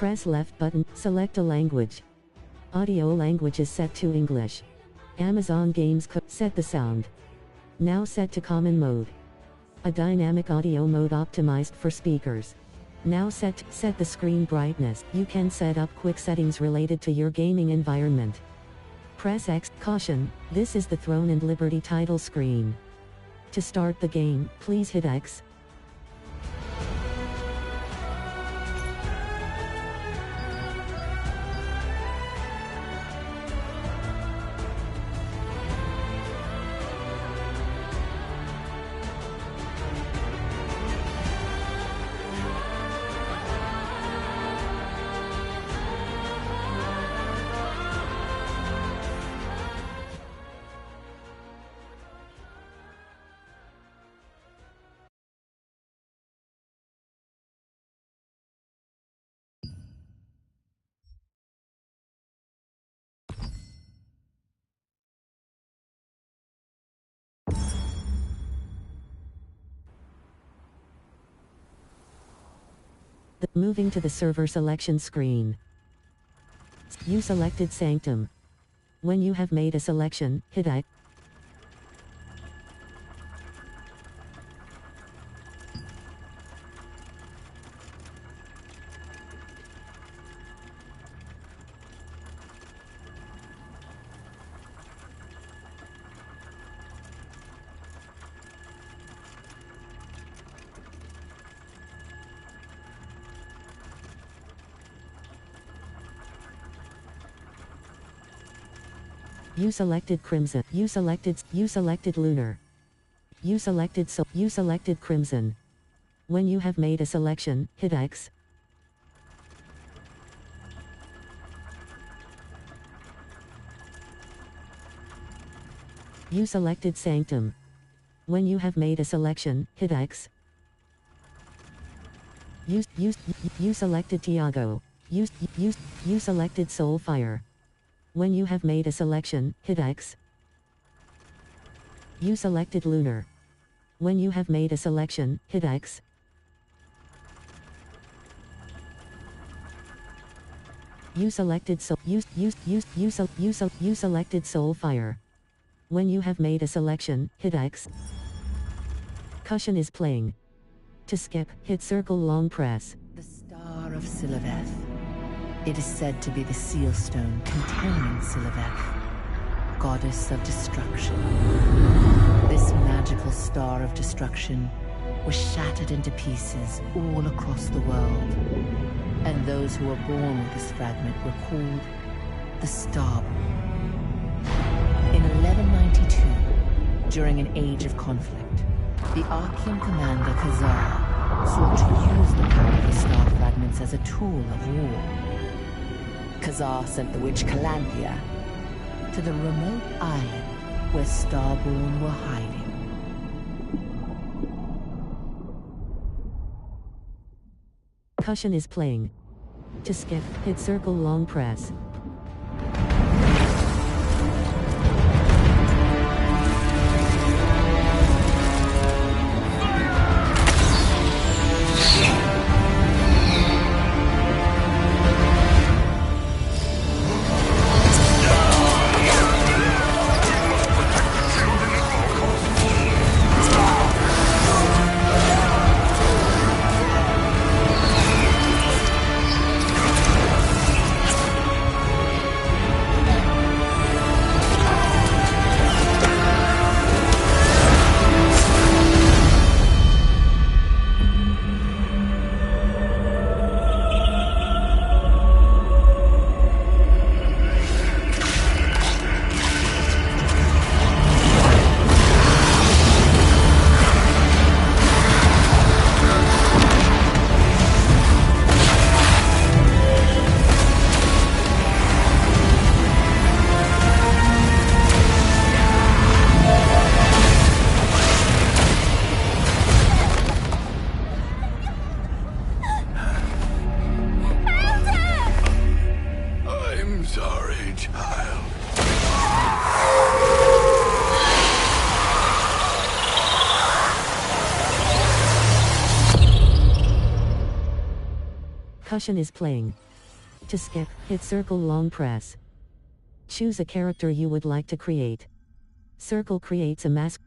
Press left button, select a language. Audio language is set to English. Amazon Games set the sound. Now set to common mode. A dynamic audio mode optimized for speakers. Now set the screen brightness. You can set up quick settings related to your gaming environment. Press X. Caution, this is the Throne and Liberty title screen. To start the game, please hit X. Moving to the server selection screen. You selected Sanctum. When you have made a selection, hit X. You selected Crimson. You selected Lunar. You selected Crimson. When you have made a selection, hit X. You selected Sanctum. When you have made a selection, hit X. You selected Tiago. You selected Soulfire. When you have made a selection, hit X. You selected Lunar. When you have made a selection, hit X. You selected Soulfire. When you have made a selection, hit X. Cushion is playing. To skip, hit circle long press. The Star of Siliveth. It is said to be the seal stone containing Siliveth, goddess of destruction. This magical star of destruction was shattered into pieces all across the world, and those who were born with this fragment were called the Starborn. In 1192, during an age of conflict, the Archean commander Khazar sought to use the power of the star fragments as a tool of war. Khazar sent the witch Calanthea to the remote island where Starborn were hiding. Cushion is playing. To skip, hit circle long press. Cushion is playing. To skip, hit circle long press. Choose a character you would like to create. Circle creates a mask.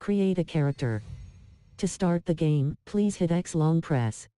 Create a character. To start the game, please hit X long press.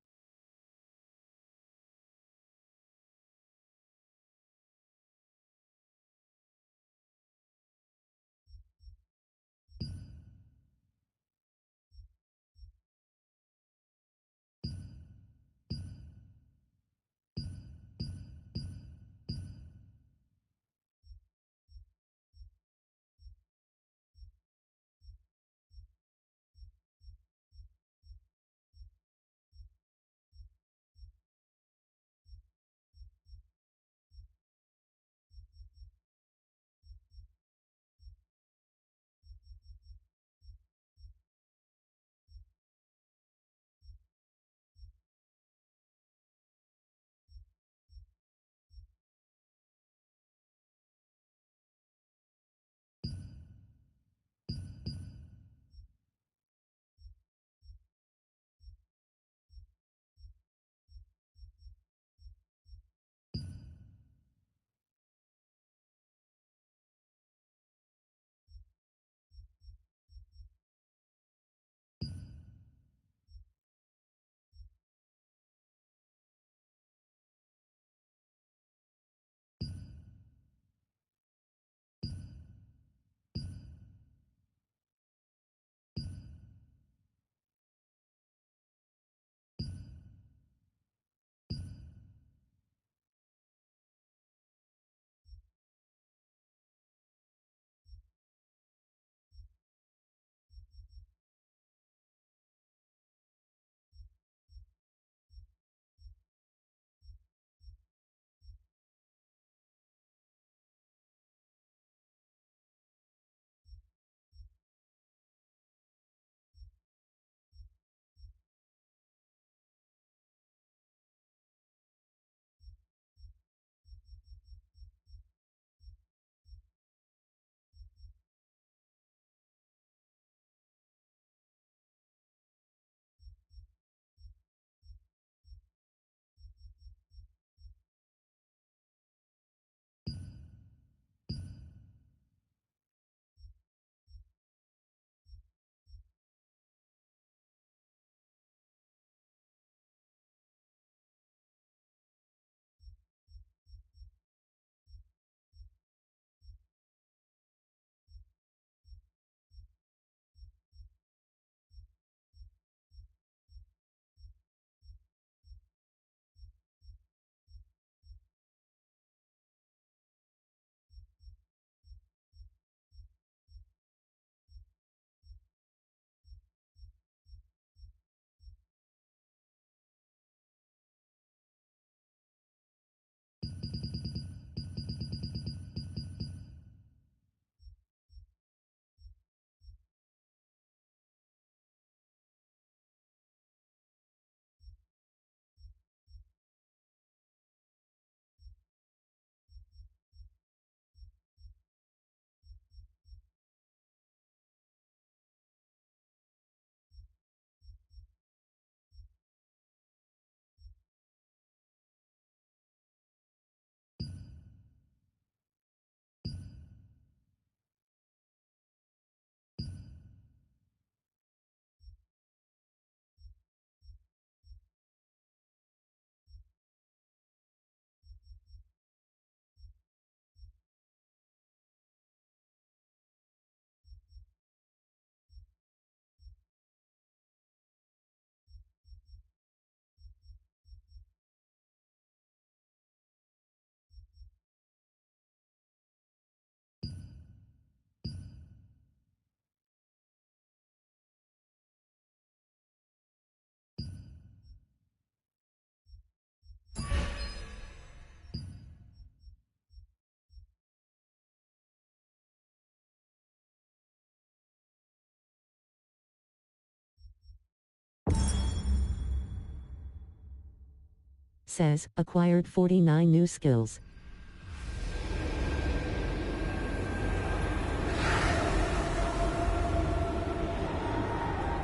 Says, acquired 49 new skills.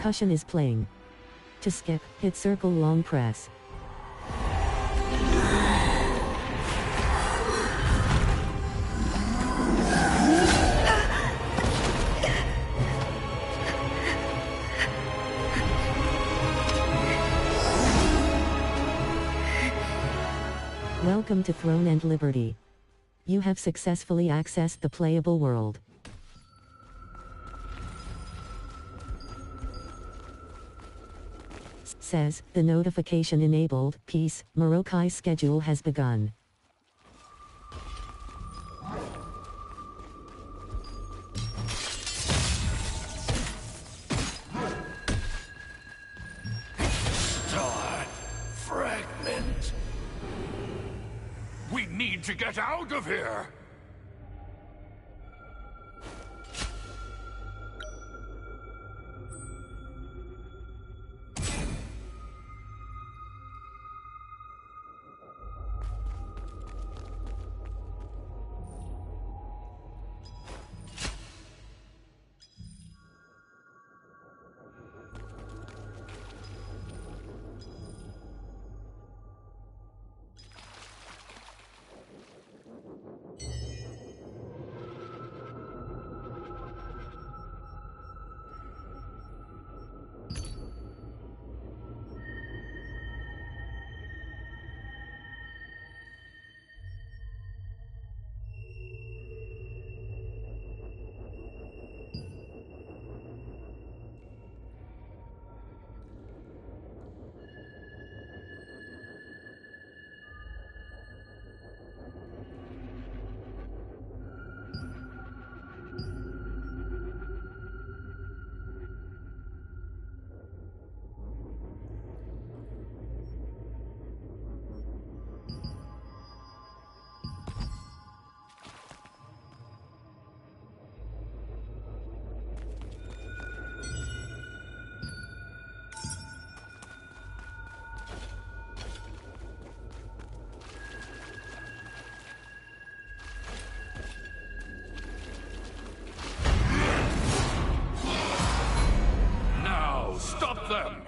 Cushion is playing. To skip, hit circle long press. Welcome to Throne and Liberty. You have successfully accessed the playable world. Says, the notification enabled, peace, Morokai schedule has begun. Star fragment. We need to get out of here! Stop them!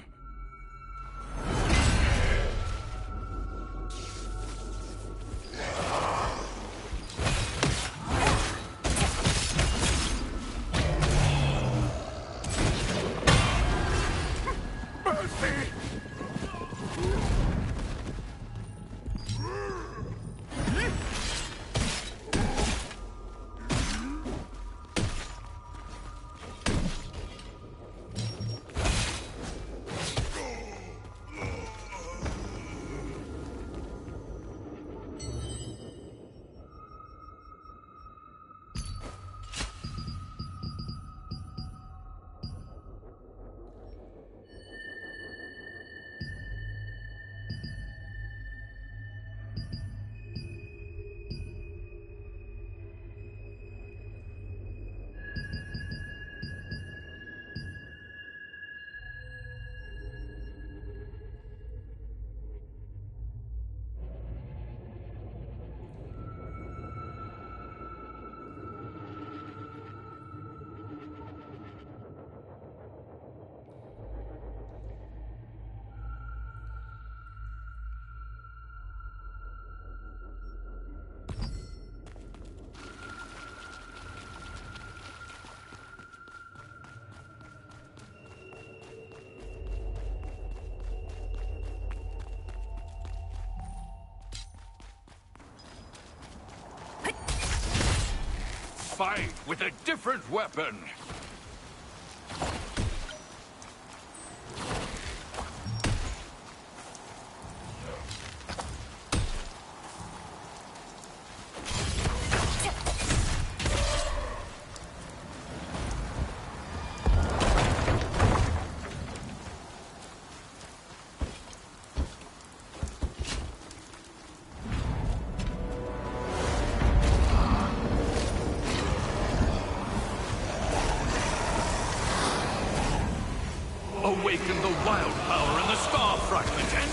Mercy! Fight with a different weapon! Awaken the wild power in the star fragment and...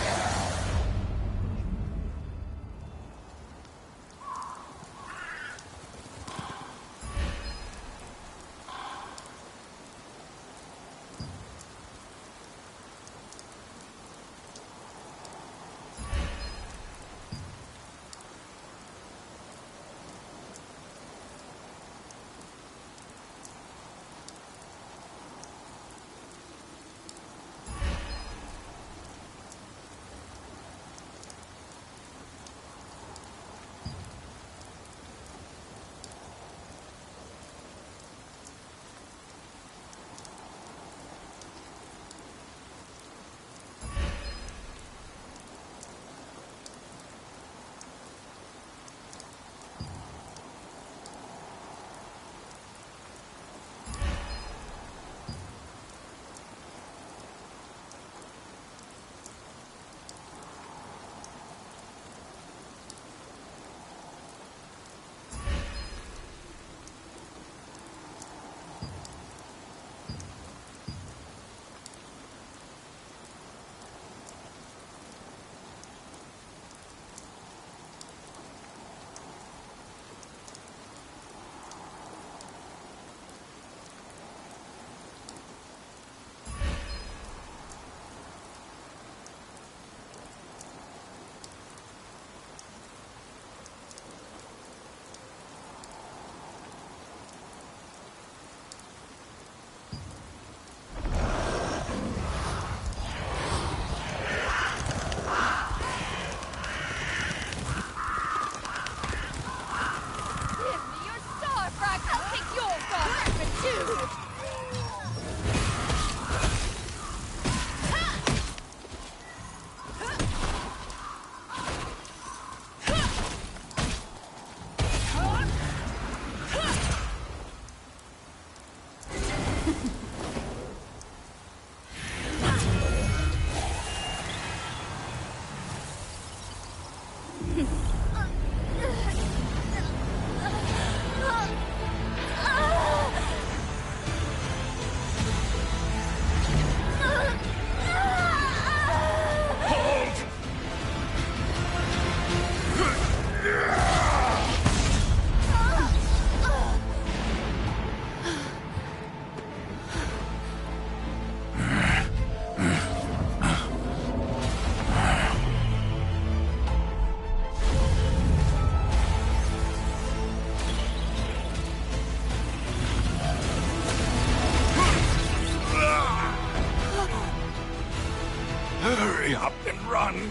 Hurry up and run.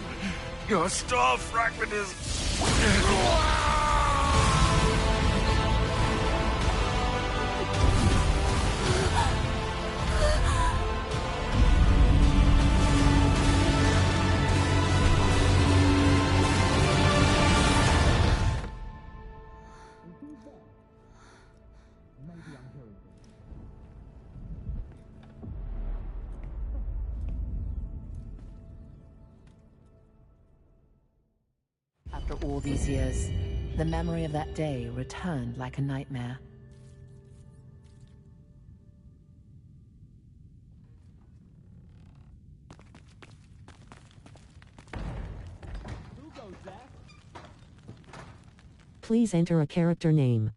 Your star fragment is... After all these years, the memory of that day returned like a nightmare. Please enter a character name.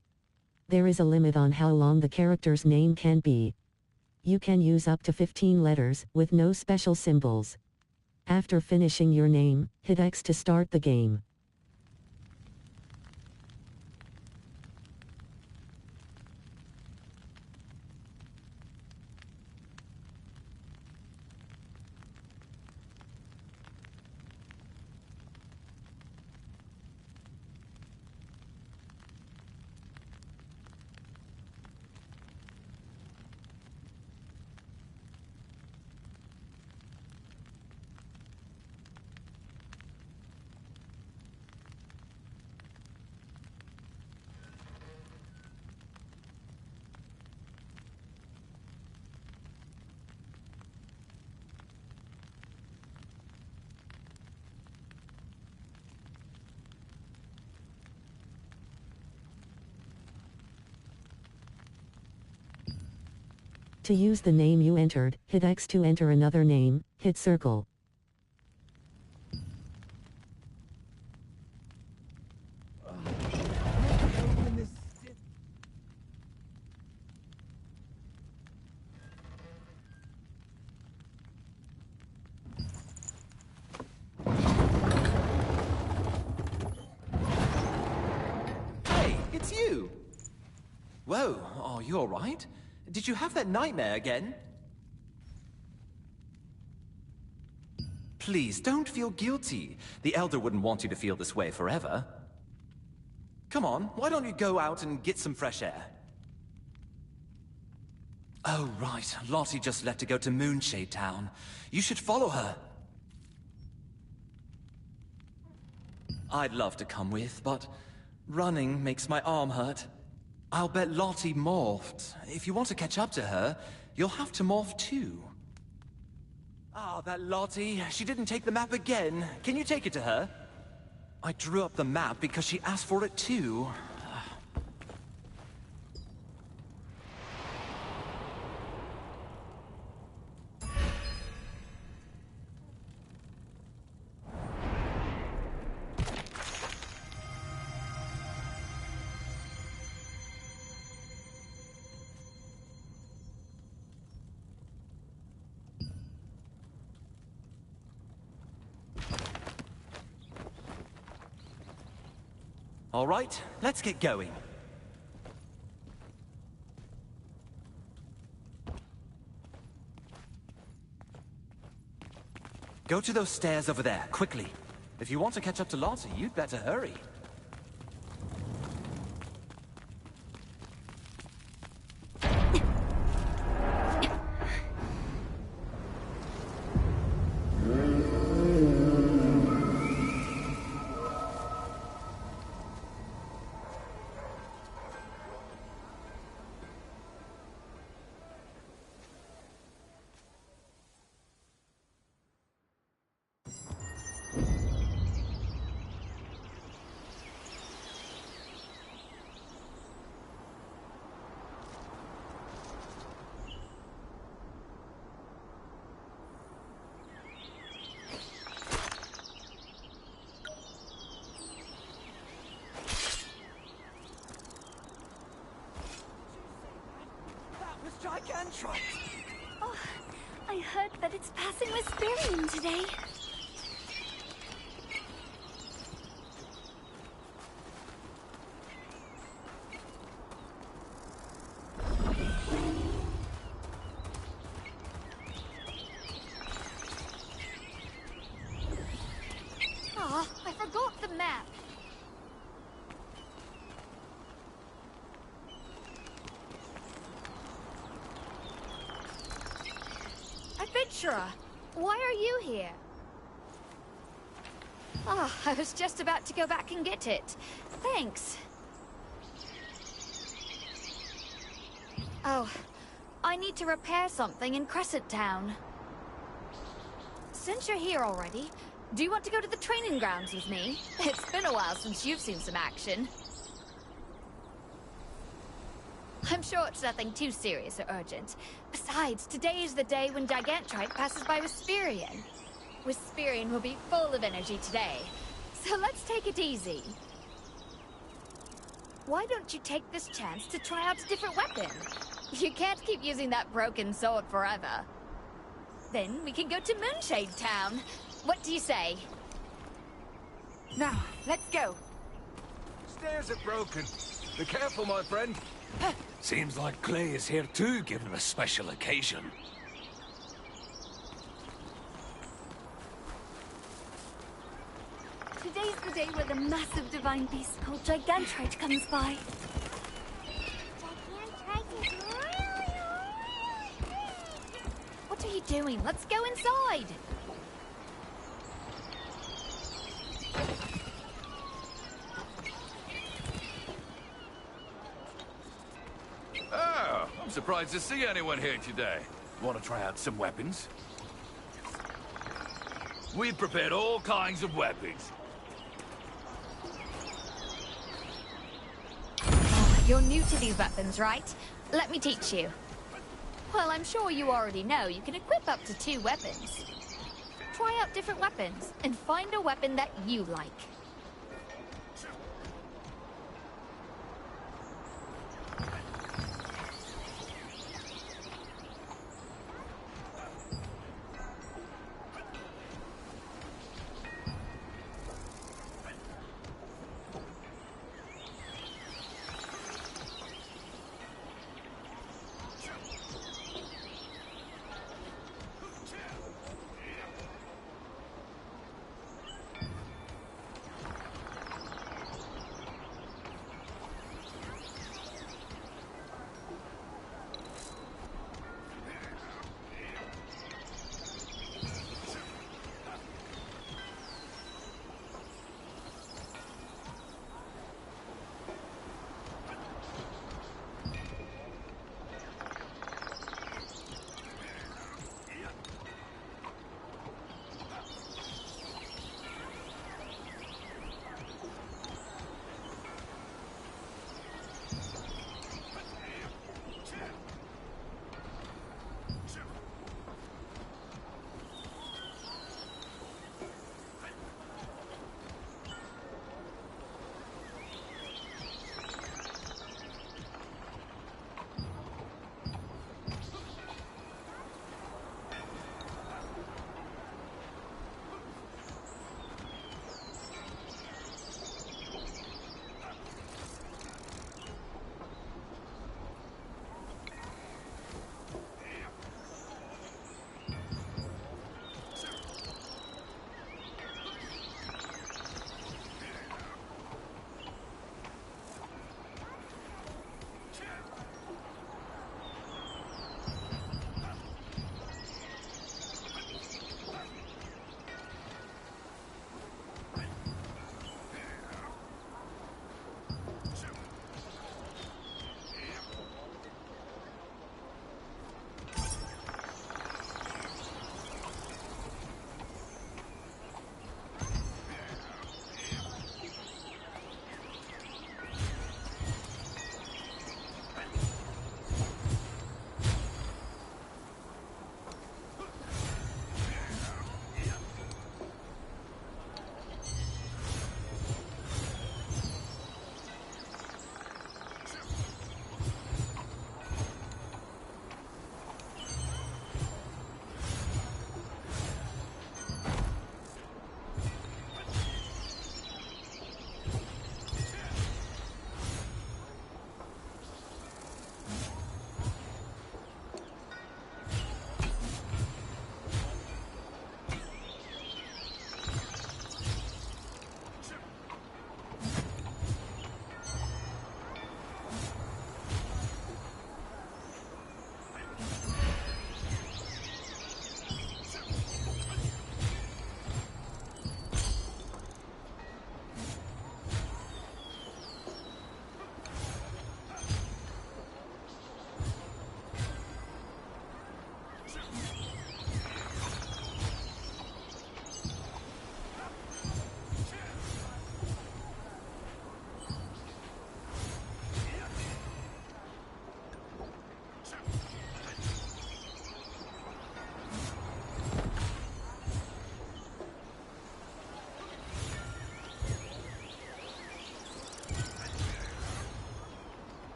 There is a limit on how long the character's name can be. You can use up to 15 letters, with no special symbols. After finishing your name, hit X to start the game. To use the name you entered, hit X to enter another name, hit circle. Hey, it's you! Whoa, are you alright? Did you have that nightmare again? Please, don't feel guilty. The Elder wouldn't want you to feel this way forever. Come on, why don't you go out and get some fresh air? Oh, right. Lottie just left to go to Moonshade Town. You should follow her. I'd love to come with, but running makes my arm hurt. I'll bet Lottie morphed. If you want to catch up to her, you'll have to morph too. Ah, that Lottie. She didn't take the map again. Can you take it to her? I drew up the map because she asked for it too. All right, let's get going. Go to those stairs over there, quickly. If you want to catch up to Lottie, you'd better hurry. Gigantrite! Oh, I heard that it's passing Wisperian today. got the map. Adventurer, why are you here? Ah, I was just about to go back and get it. Thanks. Oh, I need to repair something in Crescent Town. Since you're here already, do you want to go to the training grounds with me? It's been a while since you've seen some action. I'm sure it's nothing too serious or urgent. Besides, today is the day when Gigantrite passes by Wisperian. Wisperian will be full of energy today, so let's take it easy. Why don't you take this chance to try out a different weapon? You can't keep using that broken sword forever. Then we can go to Moonshade Town. What do you say? Now, let's go. Stairs are broken. Be careful, my friend. Seems like Clay is here too, given a special occasion. Today's the day where the massive divine beast called Gigantrite comes by. Gigantrite is really big. What are you doing? Let's go inside! Oh, I'm surprised to see anyone here today. Want to try out some weapons? We've prepared all kinds of weapons. You're new to these weapons, right? Let me teach you. Well, I'm sure you already know you can equip up to 2 weapons. Try out different weapons, and find a weapon that you like.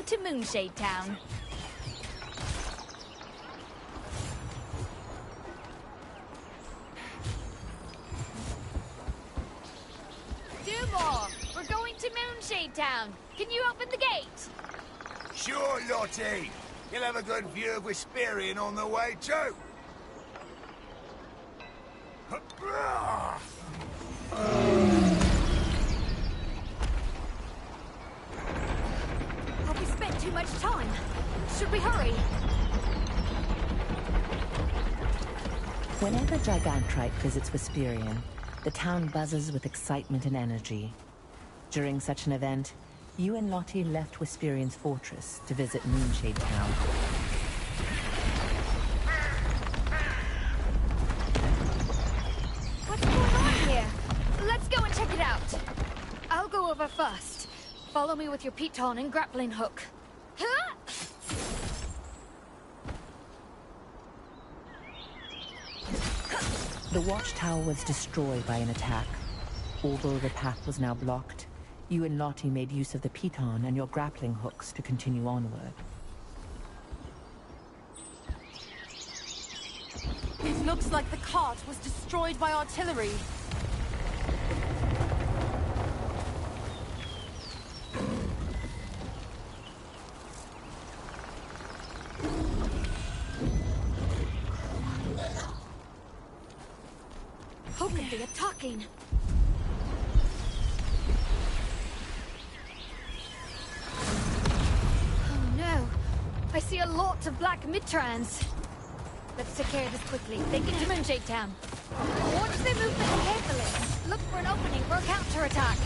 go to Moonshade Town. Dumore, we're going to Moonshade Town. Can you open the gate? Sure, Lottie. You'll have a good view of Wisperian on the way, too. Have we spent too much time? Should we hurry? Whenever Gigantrite visits Wisperian, the town buzzes with excitement and energy. During such an event, you and Lottie left Wisperian's fortress to visit Moonshade Town. What's going on here? Let's go and check it out. I'll go over first. Follow me with your piton and grappling hook. Huh? The watchtower was destroyed by an attack. Although the path was now blocked, you and Lottie made use of the piton and your grappling hooks to continue onward. It looks like the cart was destroyed by artillery. Who could be attacking? Oh no! I see a lot of black Mitrans. Let's take care of this quickly, then get to Moonshade Town. Watch their movement carefully. Look for an opening for a counterattack.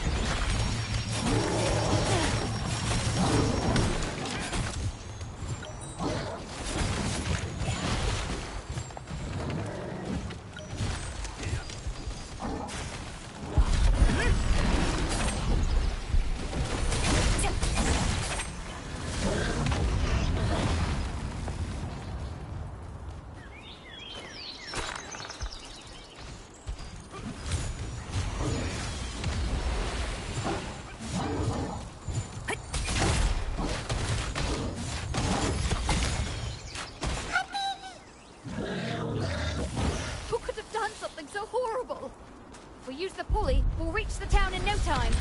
If we use the pulley, we'll reach the town in no time.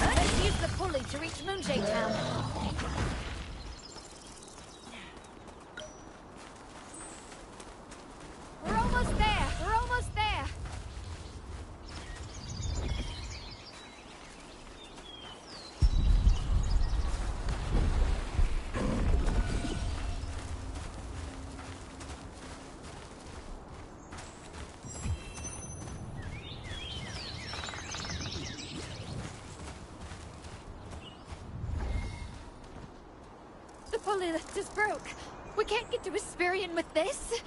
Let's use the pulley to reach Moonshade Town. We're almost there! We're almost there! The pulley lift is broke. We can't get to Wisperian with this.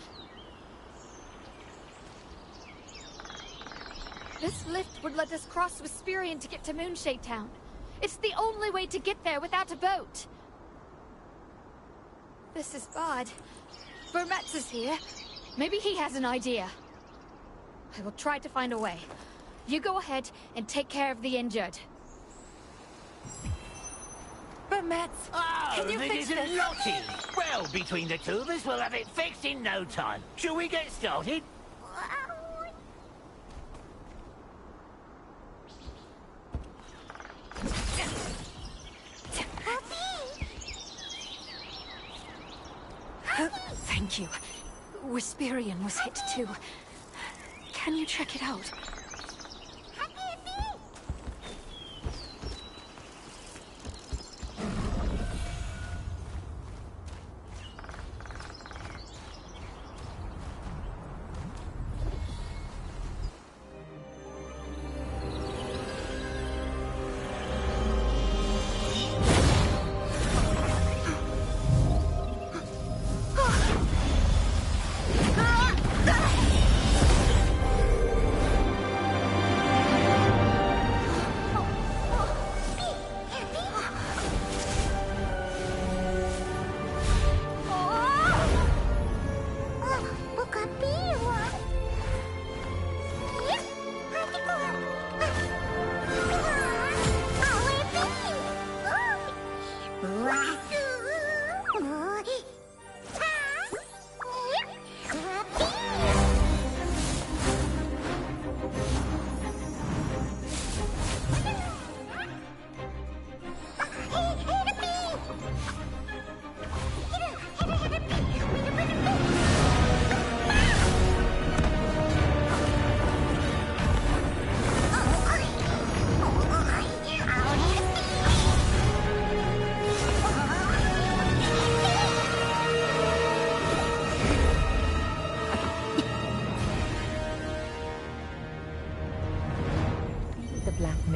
This lift would let us cross Wisperian to get to Moonshade Town. It's the only way to get there without a boat. This is bad. Vermetz is here. Maybe he has an idea. I will try to find a way. You go ahead and take care of the injured. Vermetz, Oh, can you it fix isn't this? Lottie. Well, between the two of us, we'll have it fixed in no time. Shall we get started? Thank you. Wisperian was hit too. Can you check it out?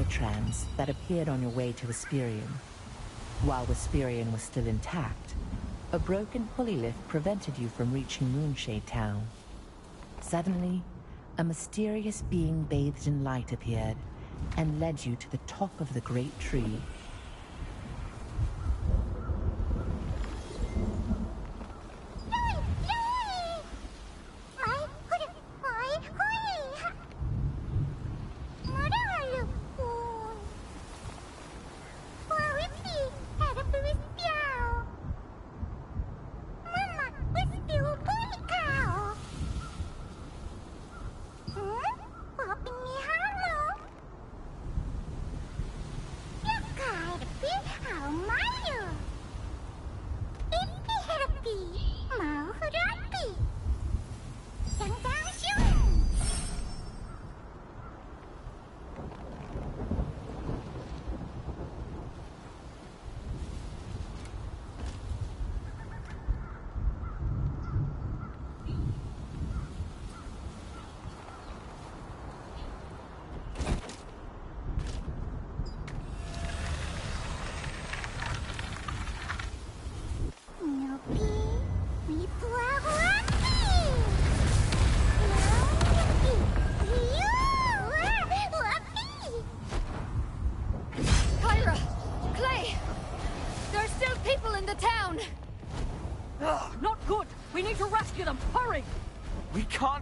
Leytrans that appeared on your way to Vesperian. While Vesperian was still intact, a broken pulley lift prevented you from reaching Moonshade Town. Suddenly, a mysterious being bathed in light appeared and led you to the top of the great tree.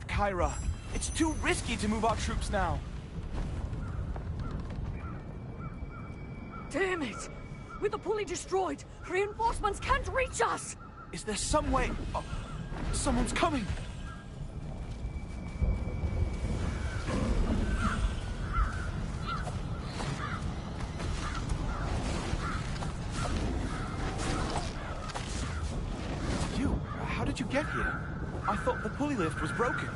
Kyra, it's too risky to move our troops now. Damn it! With the pulley destroyed, reinforcements can't reach us! Is there some way... Oh, someone's coming! You? How did you get here? I thought the pulley lift was broken.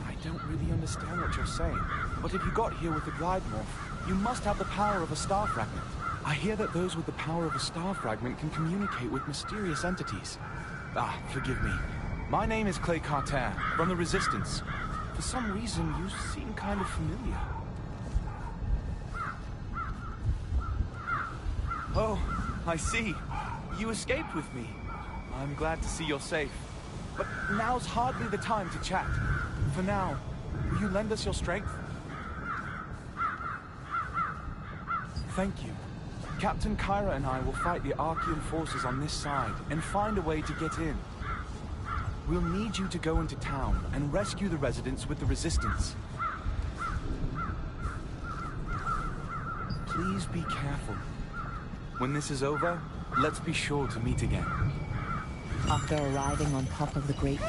I don't really understand what you're saying, but if you got here with the glide morph, you must have the power of a star fragment. I hear that those with the power of a star fragment can communicate with mysterious entities. Forgive me. My name is Clay Carter, from the Resistance. For some reason, you seem kind of familiar. Oh, I see. You escaped with me. I'm glad to see you're safe. But now's hardly the time to chat. For now, will you lend us your strength? Thank you. Captain Kyra and I will fight the Archean forces on this side and find a way to get in. We'll need you to go into town and rescue the residents with the Resistance. Please be careful. When this is over, let's be sure to meet again. After arriving on top of the great...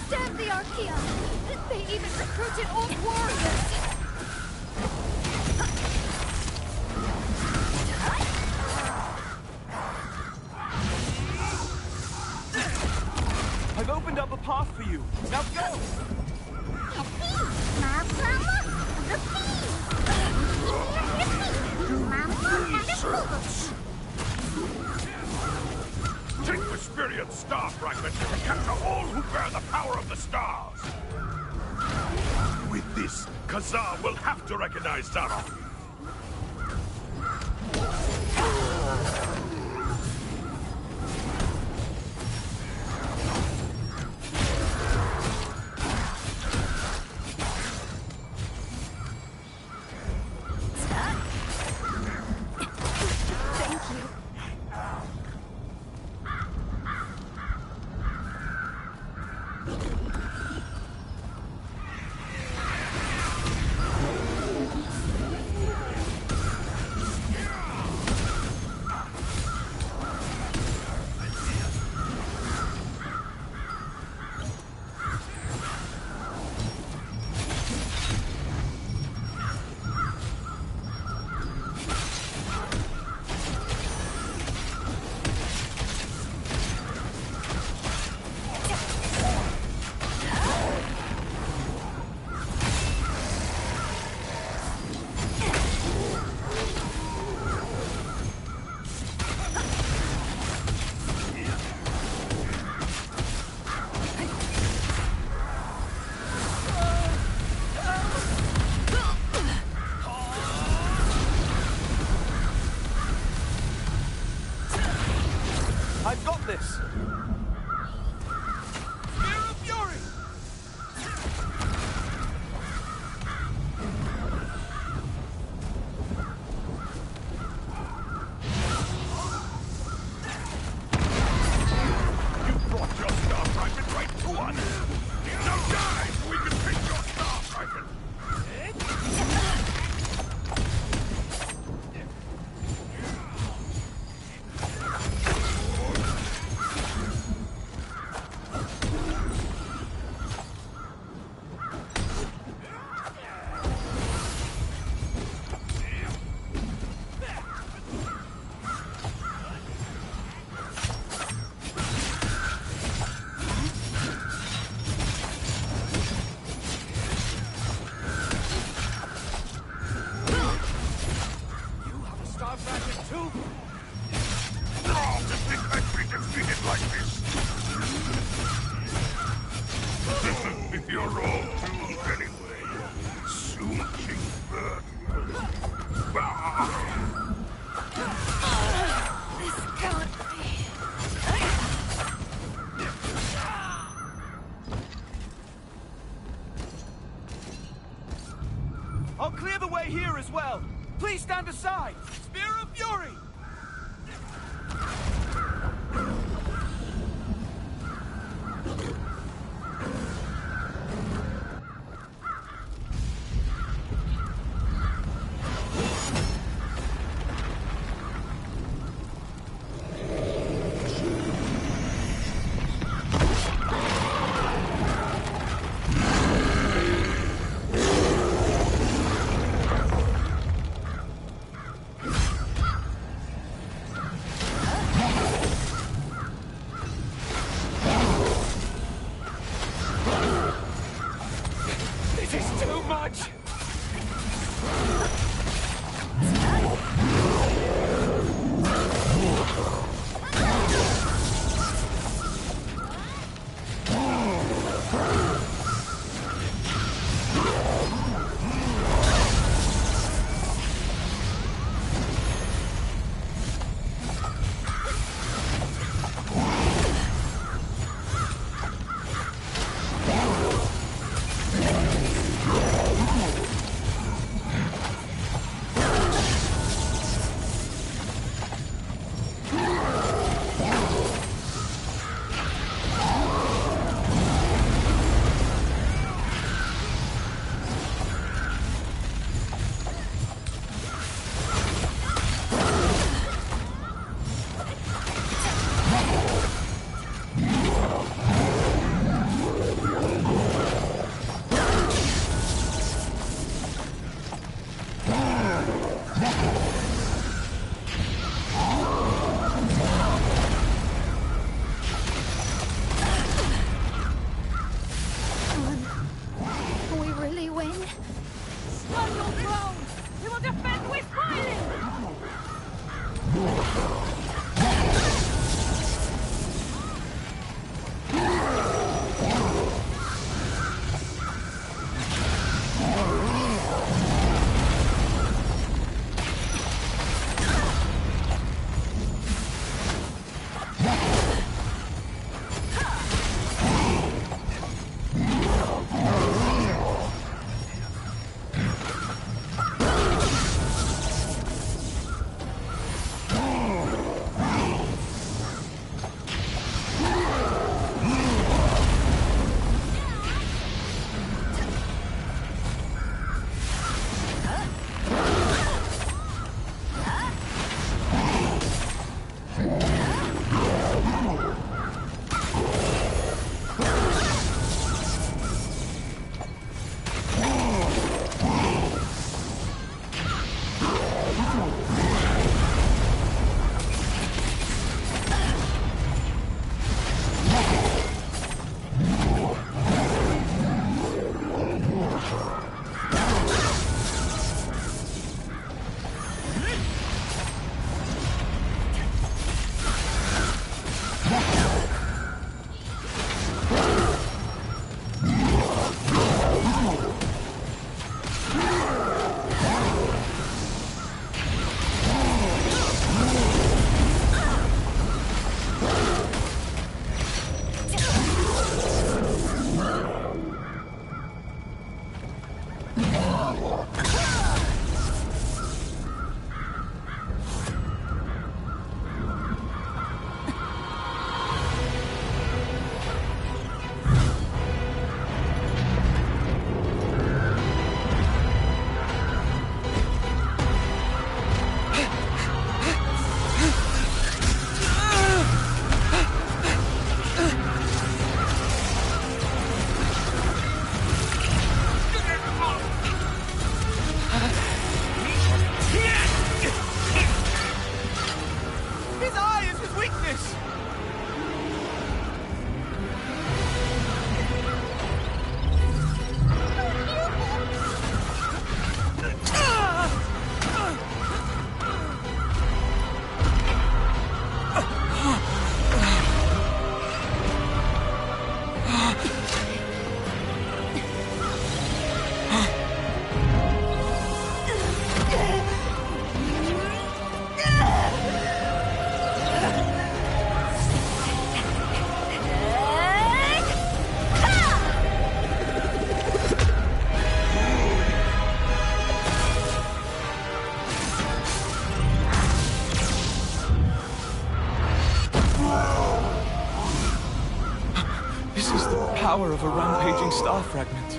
Damn the Archaea! They even recruited old warriors! I've opened up a path for you. Now go! Take Vesperian star fragment to capture all who bear the power of the stars. With this, Khazar will have to recognize Zaroff. this. Spear of Fury! You brought your star fragment right to us! Now die so we can take your star fragment! You're all tools anyway. Smooching burden. This can't be. I'll clear the way here as well. Please stand aside. Spear of Fury! power of a rampaging star fragment.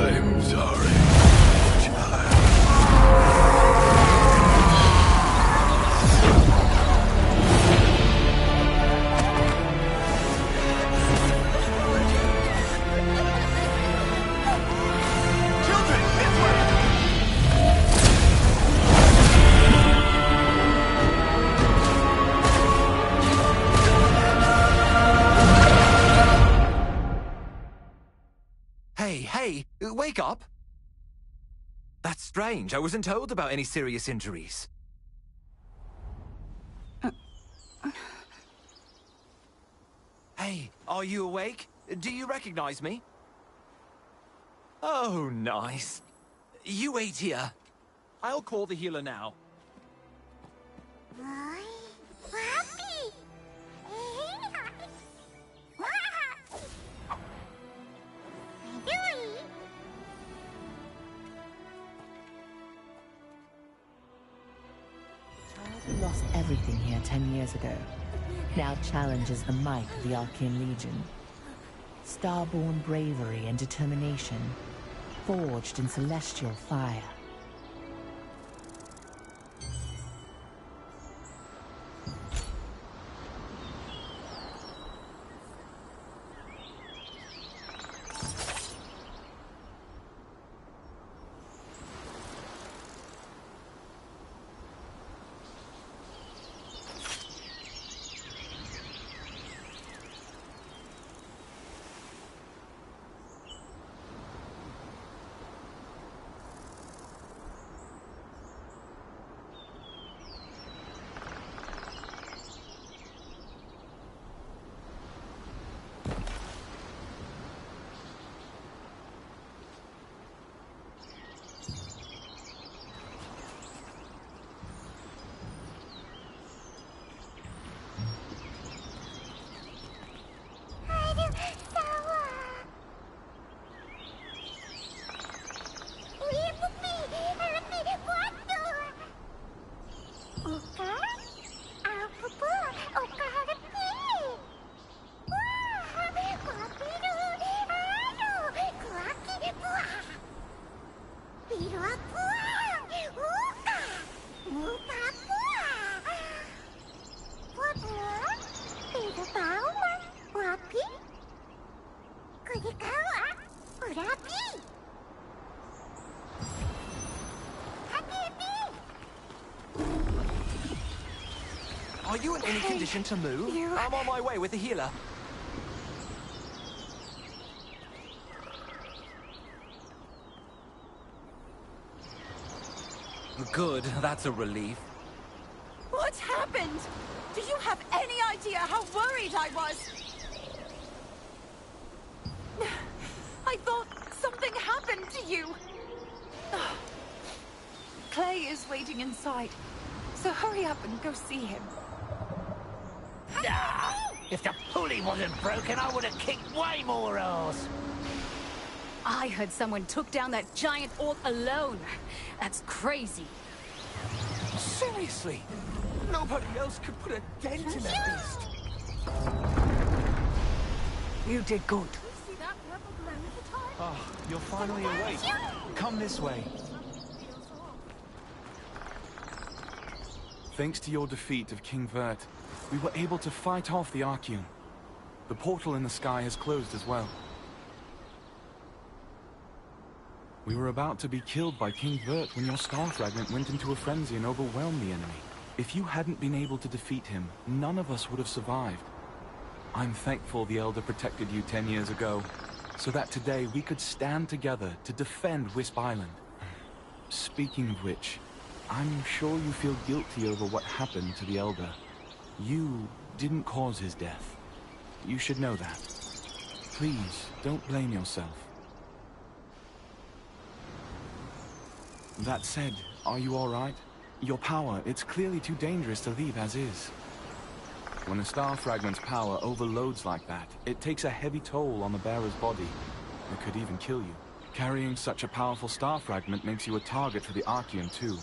I'm sorry, child. Hey, wake up! That's strange. I wasn't told about any serious injuries. Hey, are you awake? Do you recognize me? Oh, nice. You wait here. I'll call the healer now. Who lost everything here 10 years ago, now challenges the might of the Archean Legion. Starborn bravery and determination, forged in celestial fire. Are you in any condition to move? I'm on my way with the healer. Good, that's a relief. What happened? Do you have any idea how worried I was? I thought something happened to you. Clay is waiting inside, so hurry up and go see him. If the pulley wasn't broken, I would have kicked way more ass. I heard someone took down that giant orc alone. That's crazy. Seriously? Nobody else could put a dent in that beast. You did good. See that purple glow at the top? Oh, you're finally awake. Come this way. Thanks to your defeat of King Vert, we were able to fight off the Archean. The portal in the sky has closed as well. We were about to be killed by King Vert when your star fragment went into a frenzy and overwhelmed the enemy. If you hadn't been able to defeat him, none of us would have survived. I'm thankful the Elder protected you 10 years ago, so that today we could stand together to defend Wisp Island. Speaking of which, I'm sure you feel guilty over what happened to the Elder. You didn't cause his death. You should know that. Please, don't blame yourself. That said, are you all right? Your power, it's clearly too dangerous to leave as is. When a star fragment's power overloads like that, it takes a heavy toll on the bearer's body. It could even kill you. Carrying such a powerful star fragment makes you a target for the Archean too.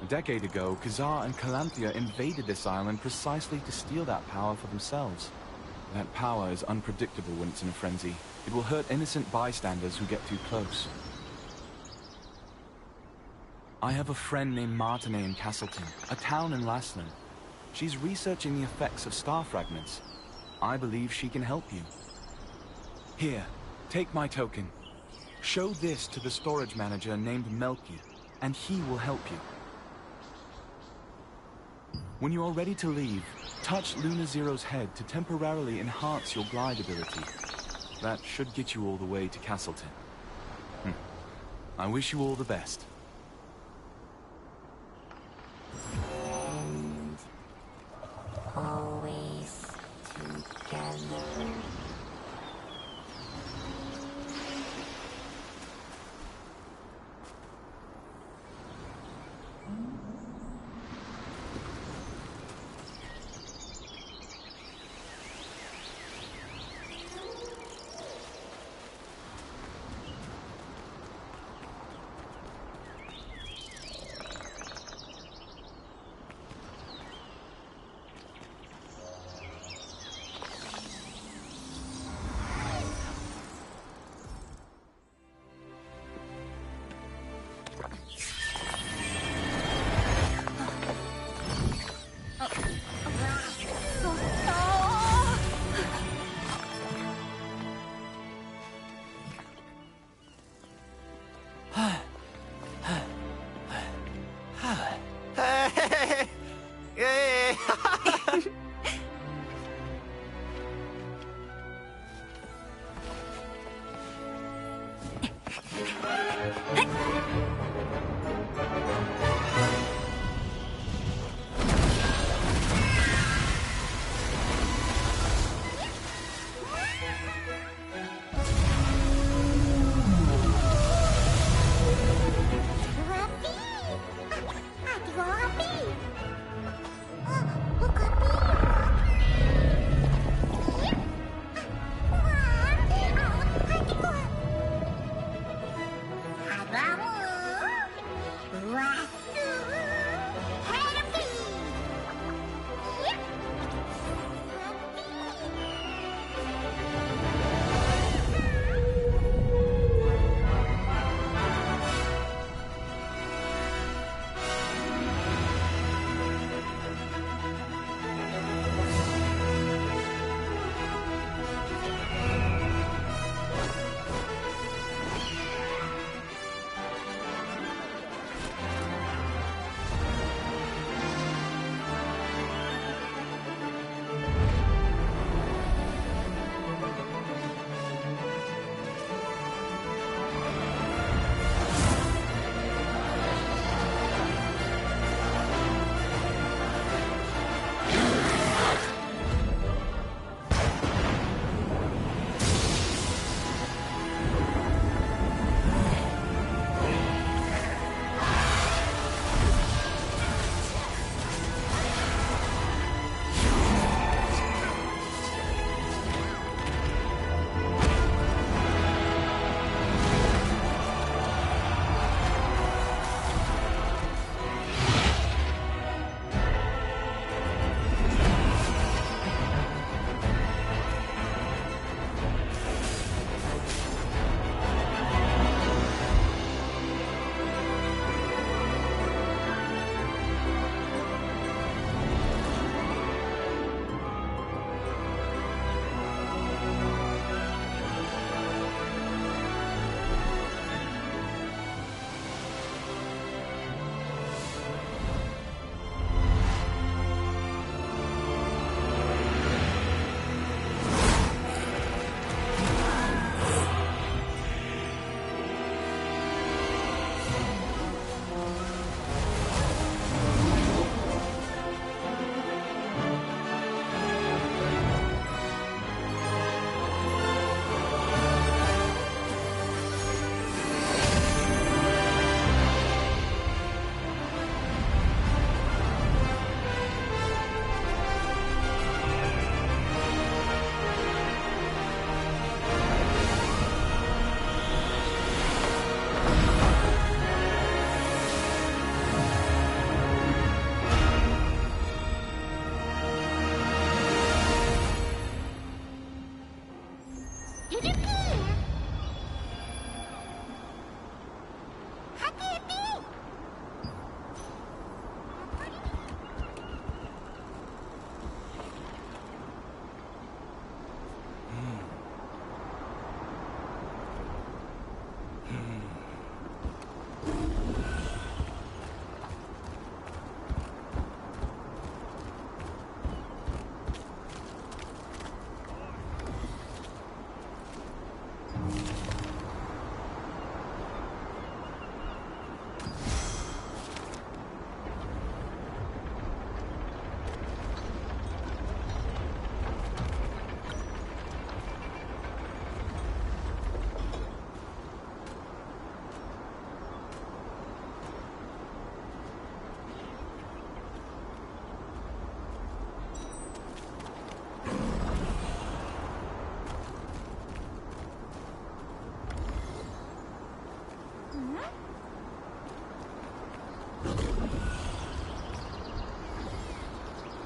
A decade ago, Khazar and Calanthea invaded this island precisely to steal that power for themselves. That power is unpredictable when it's in a frenzy. It will hurt innocent bystanders who get too close. I have a friend named Martinet in Castleton, a town in Laslan. She's researching the effects of star fragments. I believe she can help you. Here, take my token. Show this to the storage manager named Melky, and he will help you. When you are ready to leave, touch Luna Zero's head to temporarily enhance your glide ability. That should get you all the way to Castleton. I wish you all the best. And always together.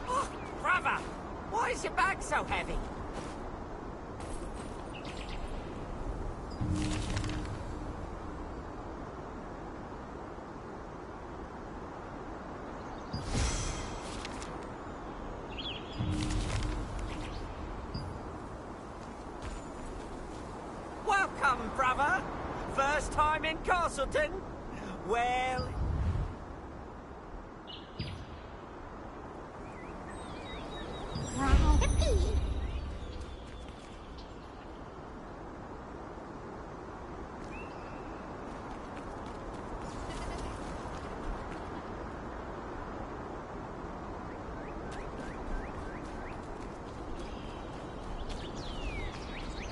Oh, brother! Why is your bag so heavy? Welcome, brother! First time in Castleton? Well...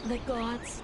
The gods.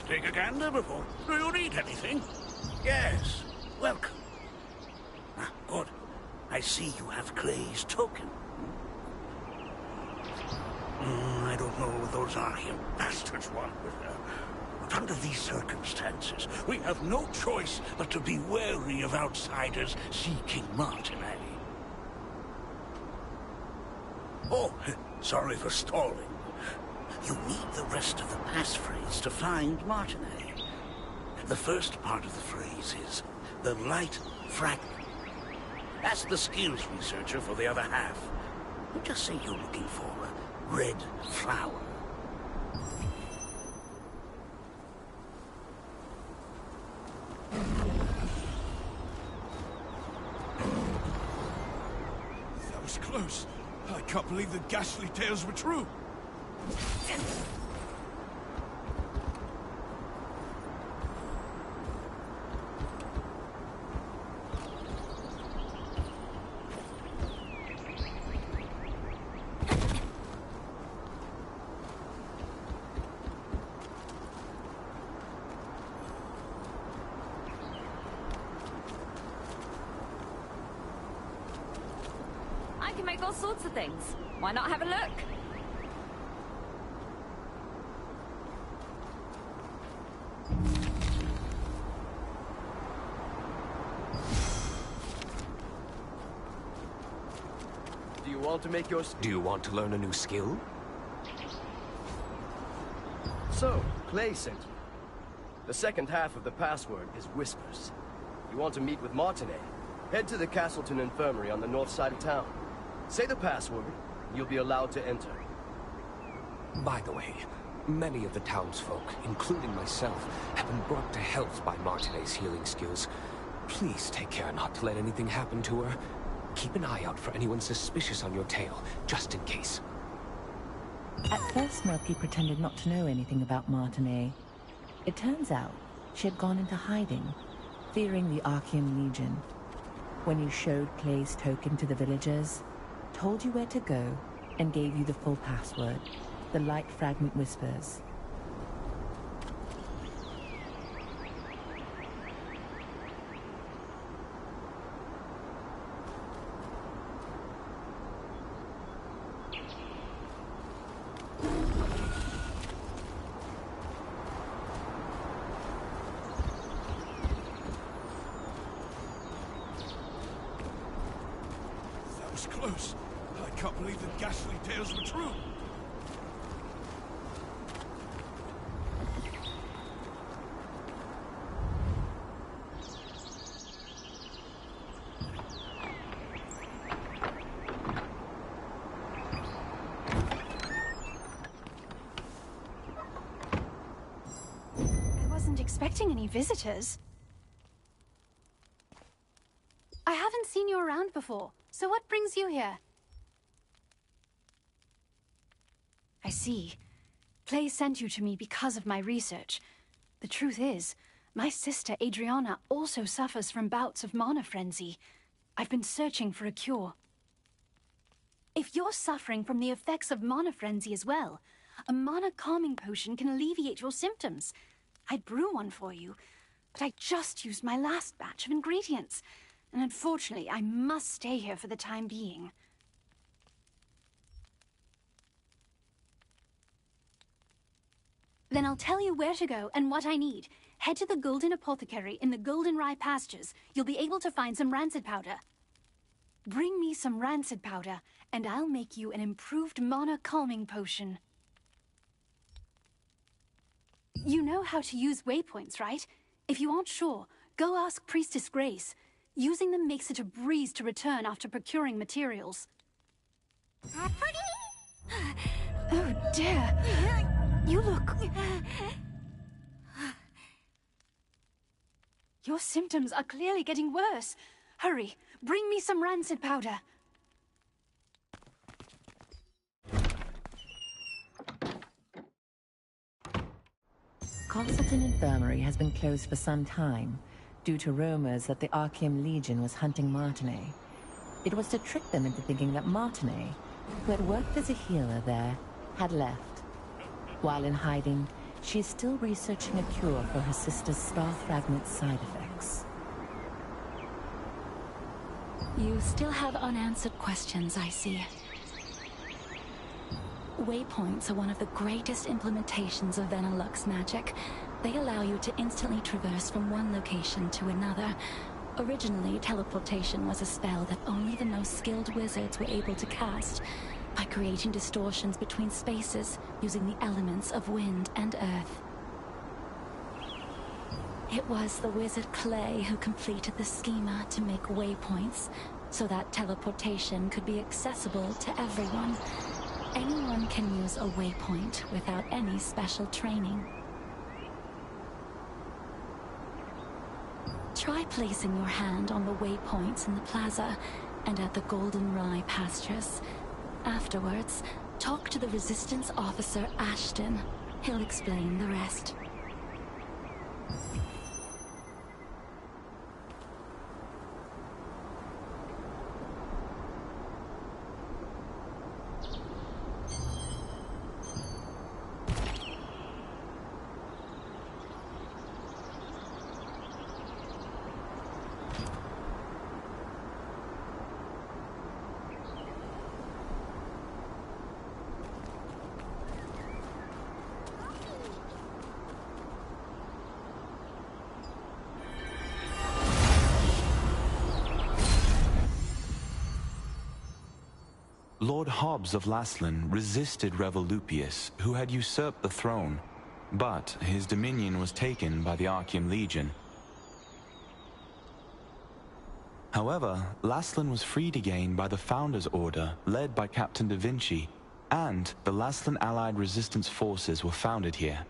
Take a gander before. Do you need anything? Yes. Welcome. Ah, good. I see you have Clay's token. I don't know what those are you bastards want with her. But under these circumstances, we have no choice but to be wary of outsiders seeking Martinez. Oh, sorry for stalling. You need the rest of the passphrase to find Martinez. The first part of the phrase is the light fragment. Ask the skills researcher for the other half. Just say you're looking for a red flower. That was close. I can't believe the ghastly tales were true. I can make all sorts of things. Why not have a look? Do you want to make your... Do you want to learn a new skill? So, Clay sent you. The second half of the password is Whispers. You want to meet with Martinez? Head to the Castleton Infirmary on the north side of town. Say the password, and you'll be allowed to enter. By the way, many of the townsfolk, including myself, have been brought to health by Martinez's healing skills. Please take care not to let anything happen to her. Keep an eye out for anyone suspicious on your tail, just in case. At first, Murphy pretended not to know anything about Martinez. It turns out she had gone into hiding, fearing the Archean Legion. When you showed Clay's token to the villagers, told you where to go, and gave you the full password, the light fragment Whispers. Close. I can't believe the ghastly tales were true. expecting any visitors. I haven't seen you around before, so what brings you here? I see. Clay sent you to me because of my research. The truth is, my sister Adriana also suffers from bouts of mana frenzy. I've been searching for a cure. If you're suffering from the effects of mana frenzy as well, a mana calming potion can alleviate your symptoms. I'd brew one for you, but I just used my last batch of ingredients, and unfortunately I must stay here for the time being. Then I'll tell you where to go and what I need. Head to the Golden Apothecary in the Goldenrye pastures. You'll be able to find some rancid powder. Bring me some rancid powder, and I'll make you an improved mana calming potion. You know how to use waypoints, right? If you aren't sure, go ask Priestess Grace. Using them makes it a breeze to return after procuring materials. Oh dear. You look... Your symptoms are clearly getting worse. Hurry, bring me some rancid powder. Castleton Infirmary has been closed for some time, due to rumors that the Archeum Legion was hunting Martinet. It was to trick them into thinking that Martinet, who had worked as a healer there, had left. While in hiding, she is still researching a cure for her sister's star fragment side effects. You still have unanswered questions, I see. Waypoints are one of the greatest implementations of Venilux magic. They allow you to instantly traverse from one location to another. Originally, teleportation was a spell that only the most skilled wizards were able to cast, by creating distortions between spaces using the elements of wind and earth. It was the wizard Clay who completed the schema to make waypoints, so that teleportation could be accessible to everyone. Anyone can use a waypoint without any special training. Try placing your hand on the waypoints in the plaza and at the Goldenrye pastures. Afterwards, talk to the Resistance officer Ashton. He'll explain the rest. Lord Hobbs of Laslan resisted Revolupius, who had usurped the throne, but his dominion was taken by the Archeum Legion. However, Laslan was freed again by the Founders Order, led by Captain Da Vinci, and the Laslan Allied Resistance forces were founded here.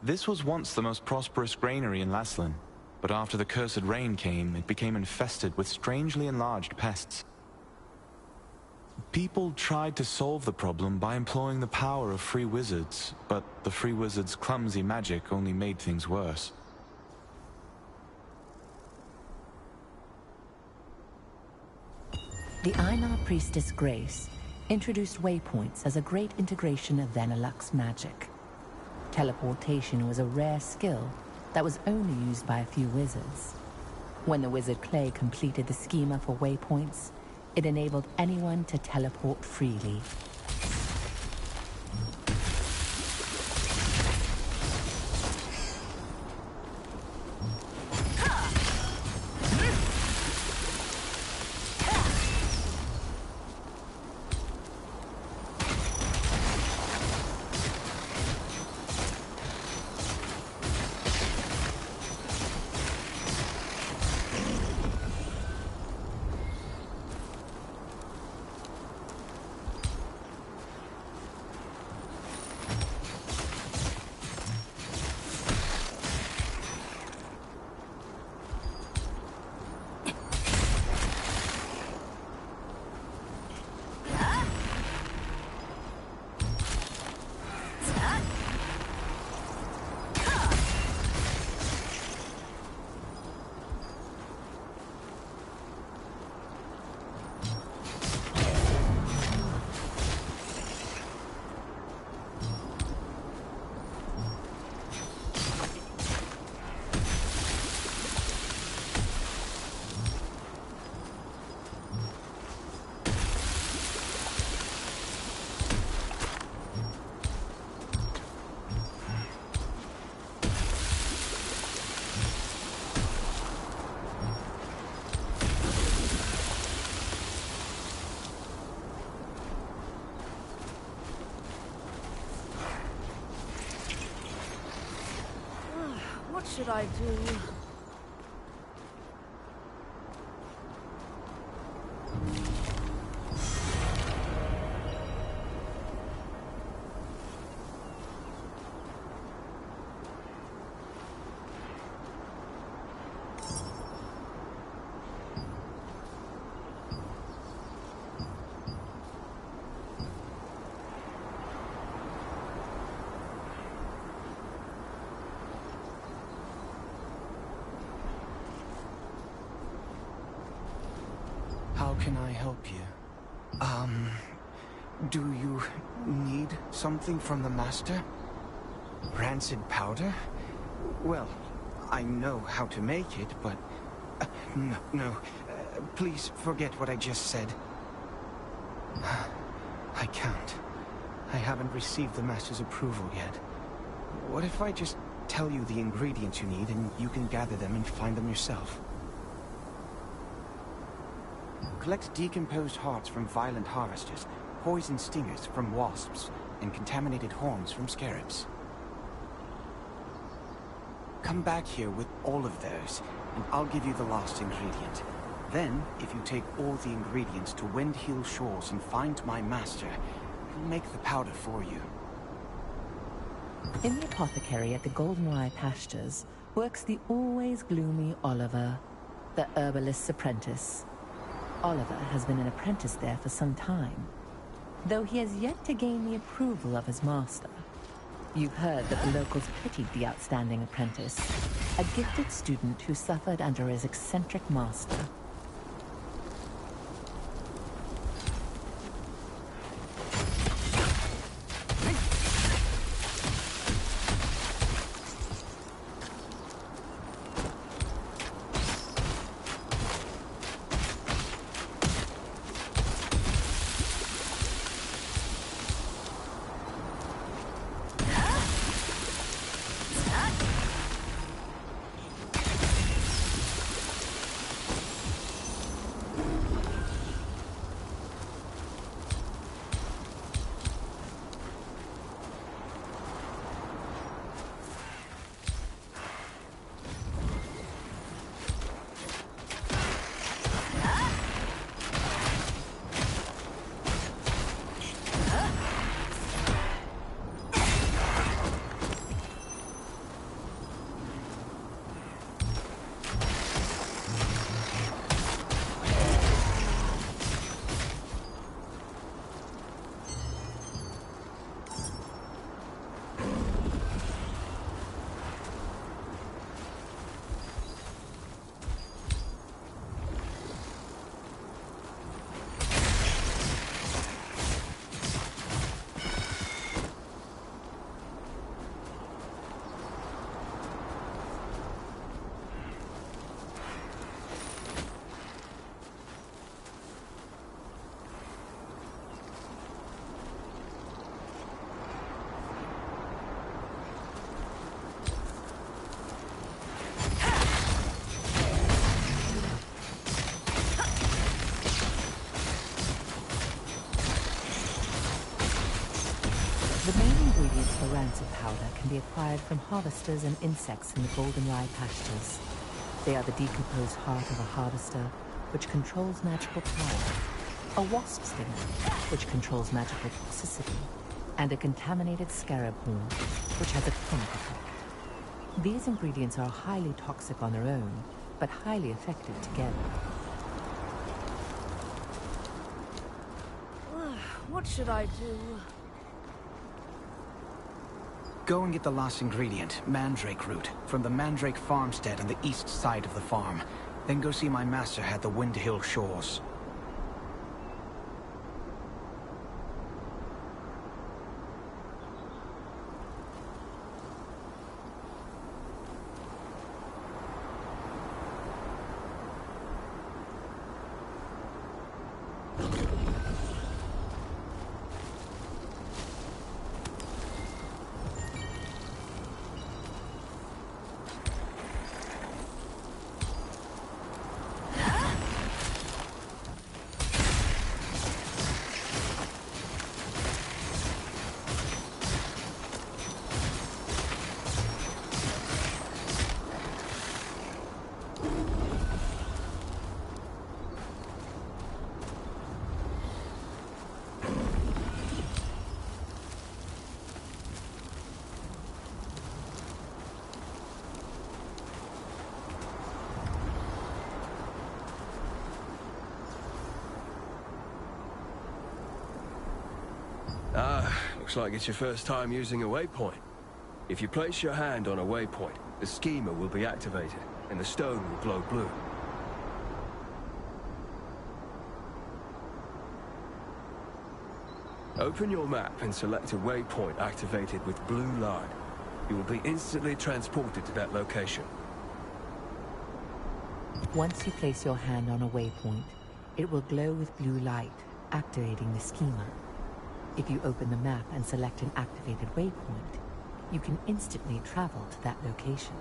This was once the most prosperous granary in Laslan, but after the cursed rain came, it became infested with strangely enlarged pests. People tried to solve the problem by employing the power of free wizards, but the free wizards' clumsy magic only made things worse. The Einar priestess Grace introduced waypoints as a great integration of Vanilluxe magic. Teleportation was a rare skill that was only used by a few wizards. When the wizard Clay completed the schema for waypoints, it enabled anyone to teleport freely. What should I do? How can I help you? Do you need something from the Master? Rancid powder? Well, I know how to make it, but... No. Please forget what I just said. I can't. I haven't received the Master's approval yet. What if I just tell you the ingredients you need and you can gather them and find them yourself? Collect decomposed hearts from violent harvesters, poison stingers from wasps, and contaminated horns from scarabs. Come back here with all of those, and I'll give you the last ingredient. Then, if you take all the ingredients to Windhill Shores and find my master, he'll make the powder for you. In the apothecary at the Goldenrye Pastures works the always gloomy Oliver, the herbalist's apprentice. Oliver has been an apprentice there for some time, though he has yet to gain the approval of his master. You've heard that the locals pitied the outstanding apprentice, a gifted student who suffered under his eccentric master. can be acquired from harvesters and insects in the Goldenrye pastures. They are the decomposed heart of a harvester, which controls magical power, a wasp stinger, which controls magical toxicity, and a contaminated scarab horn, which has a clunk effect. These ingredients are highly toxic on their own, but highly effective together. What should I do? Go and get the last ingredient, mandrake root, from the Mandrake farmstead on the east side of the farm. Then go see my master at the Windhill Shores. Looks like it's your first time using a waypoint. If you place your hand on a waypoint, the schema will be activated, and the stone will glow blue. Open your map and select a waypoint activated with blue light. You will be instantly transported to that location. Once you place your hand on a waypoint, it will glow with blue light, activating the schema. If you open the map and select an activated waypoint, you can instantly travel to that location.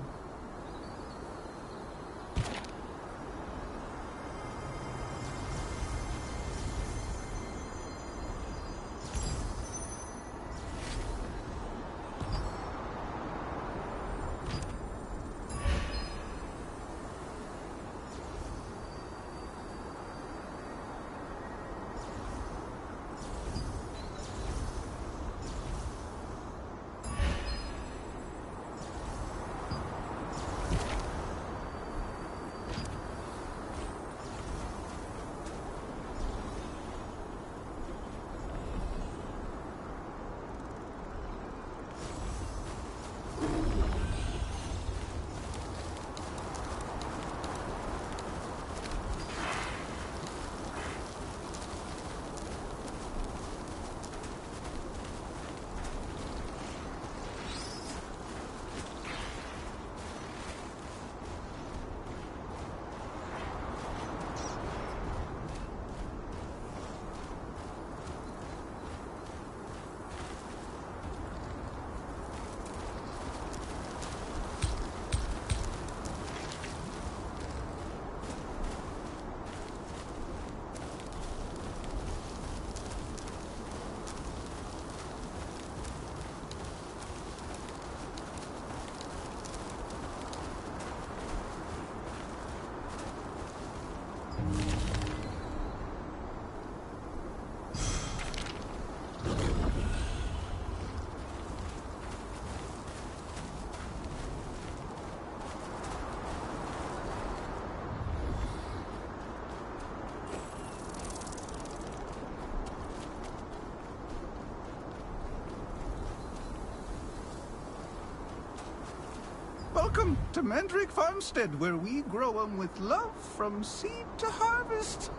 Welcome to Mandrake Farmstead, where we grow 'em with love from seed to harvest.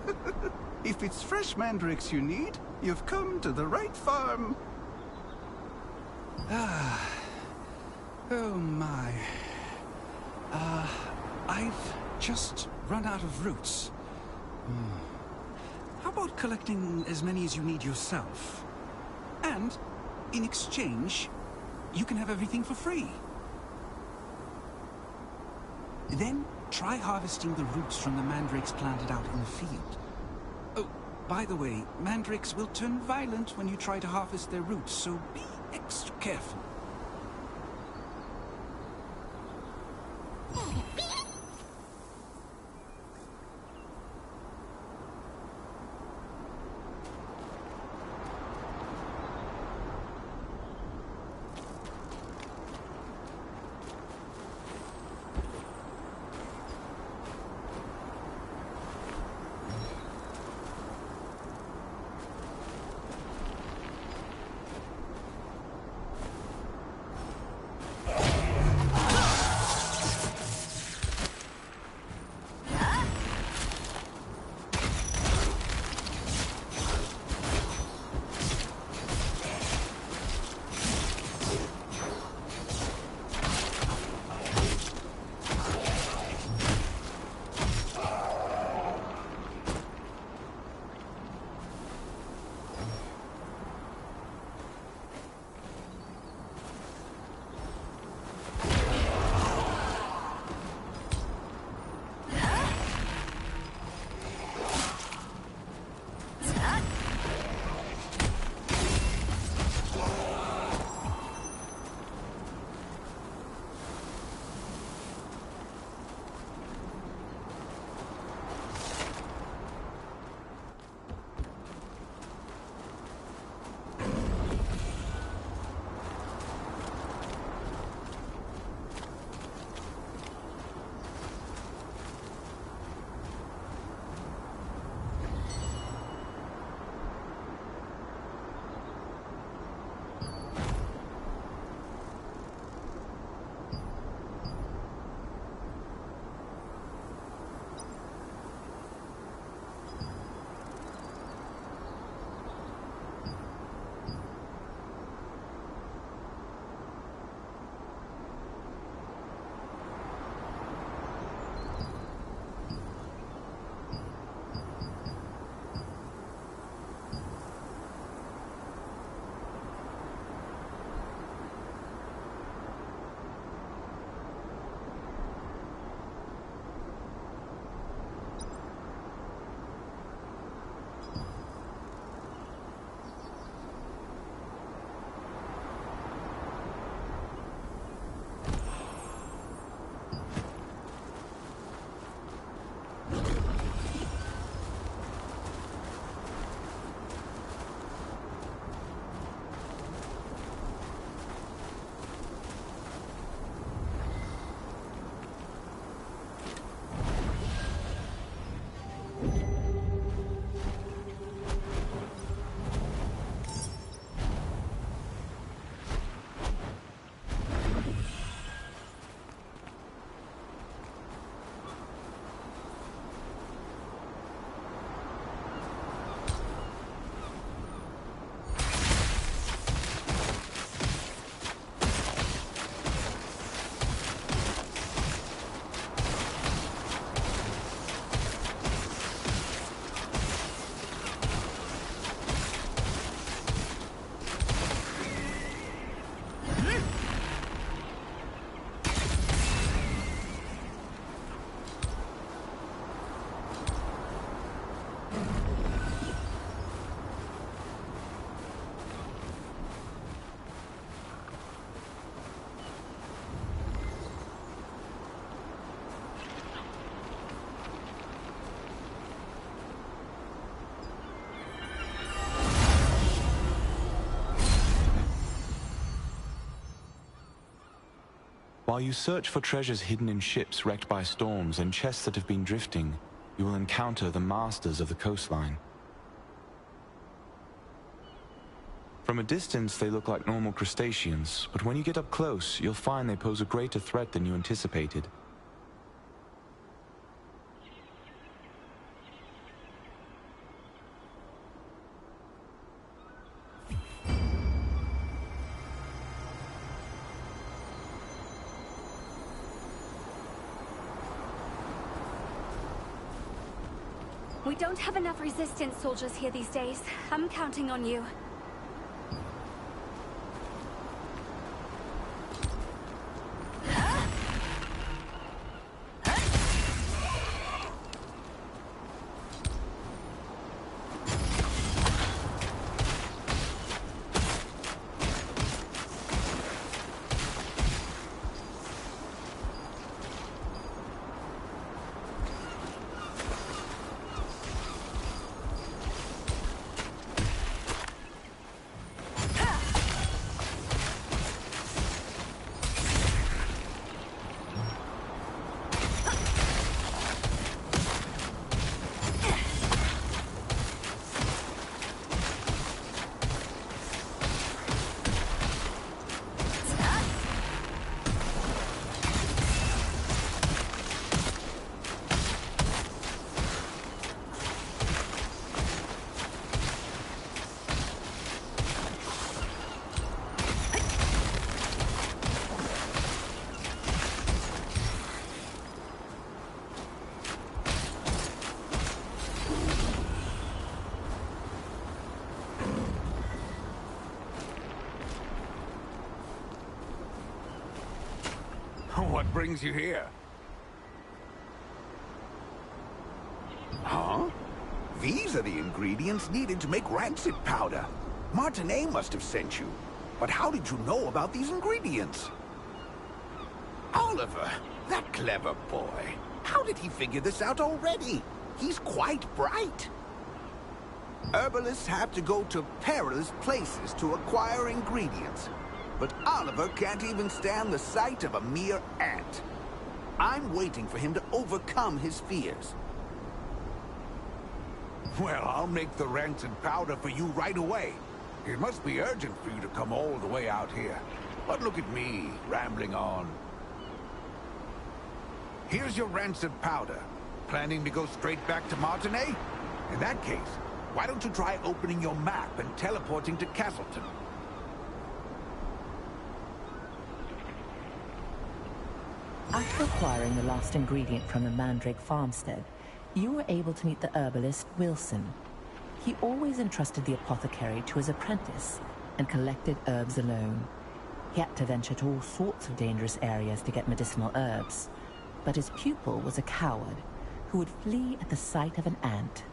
If it's fresh mandrakes you need, you've come to the right farm. Oh my. I've just run out of roots. How about collecting as many as you need yourself? And, in exchange, you can have everything for free. Then, try harvesting the roots from the mandrakes planted out in the field. Oh, by the way, mandrakes will turn violent when you try to harvest their roots, so be extra careful. While you search for treasures hidden in ships wrecked by storms and chests that have been drifting, you will encounter the masters of the coastline. From a distance, they look like normal crustaceans, but when you get up close, you'll find they pose a greater threat than you anticipated. We don't have enough resistance soldiers here these days. I'm counting on you. What brings you here? Huh? These are the ingredients needed to make rancid powder. Martinet must have sent you. But how did you know about these ingredients? Oliver, that clever boy. How did he figure this out already? He's quite bright. Herbalists have to go to perilous places to acquire ingredients. But Oliver can't even stand the sight of a mere ant. I'm waiting for him to overcome his fears. Well, I'll make the rancid powder for you right away. It must be urgent for you to come all the way out here. But look at me, rambling on. Here's your rancid powder. Planning to go straight back to Martinet? In that case, why don't you try opening your map and teleporting to Castleton? After acquiring the lost ingredient from the Mandrake farmstead, you were able to meet the herbalist Wilson. He always entrusted the apothecary to his apprentice and collected herbs alone. He had to venture to all sorts of dangerous areas to get medicinal herbs, but his pupil was a coward who would flee at the sight of an ant.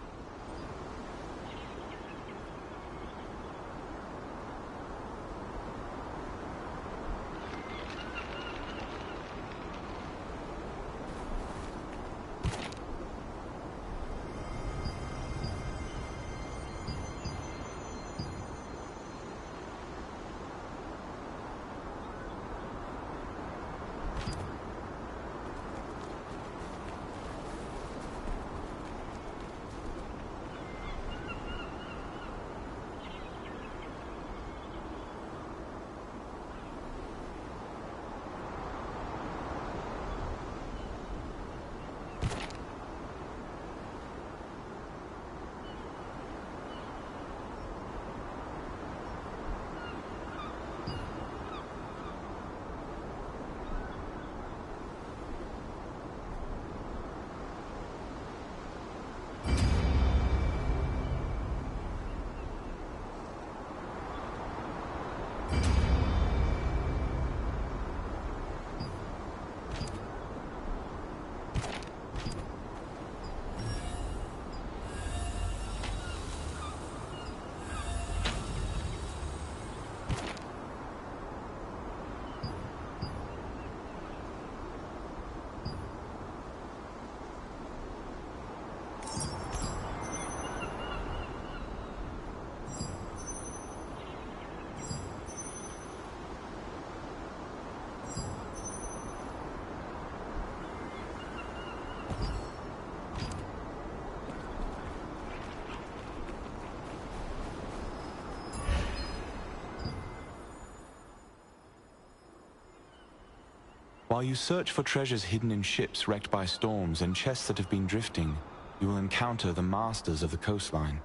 While you search for treasures hidden in ships wrecked by storms and chests that have been drifting, you will encounter the masters of the coastline.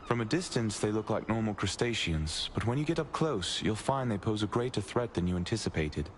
From a distance, they look like normal crustaceans, but when you get up close, you'll find they pose a greater threat than you anticipated.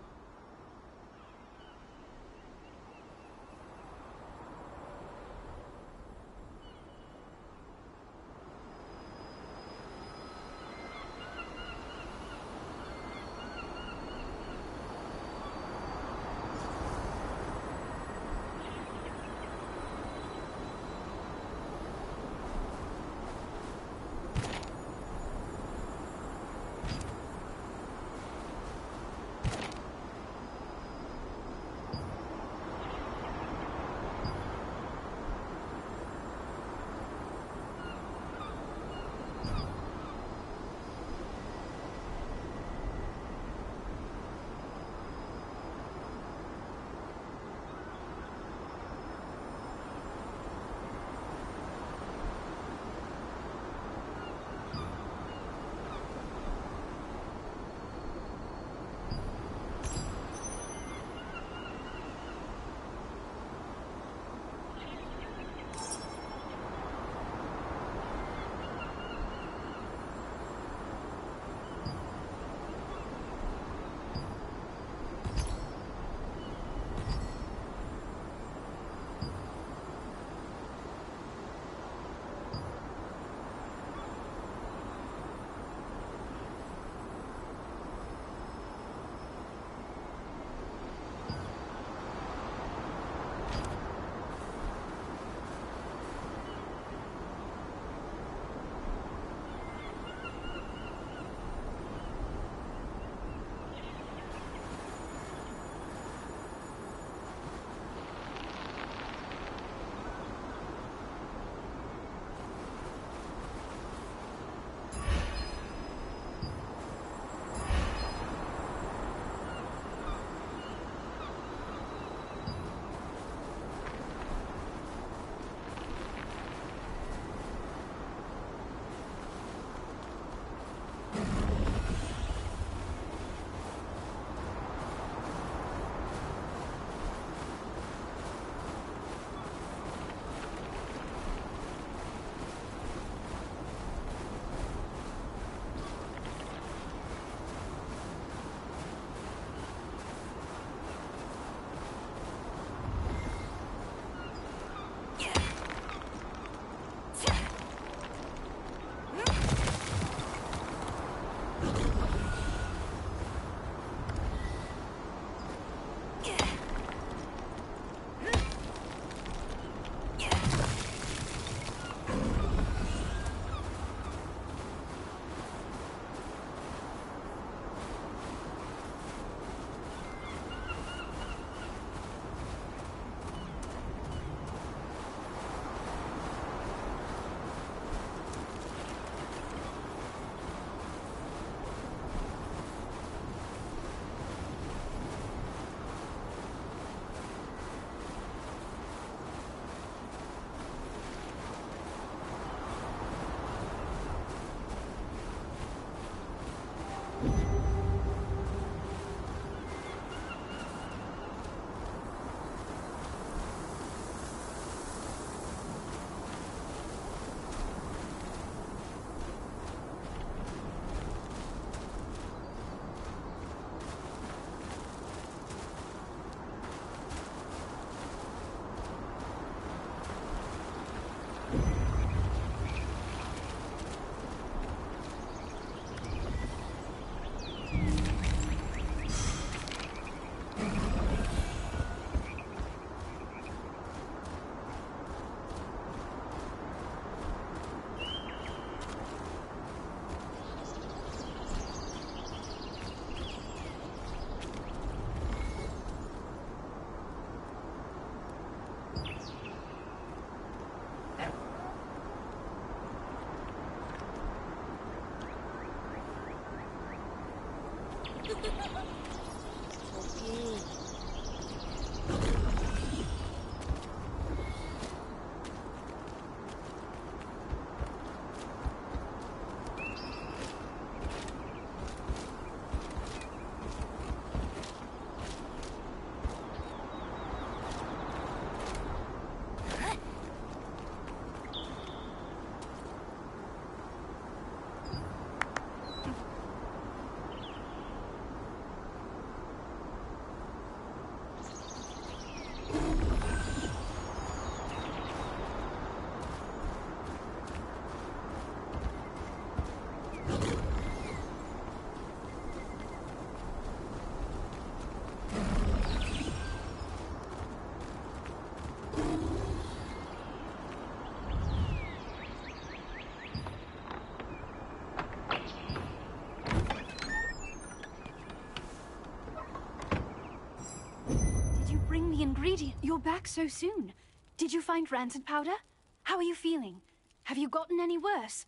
ingredient. You're back so soon. Did you find rancid powder? How are you feeling? Have you gotten any worse?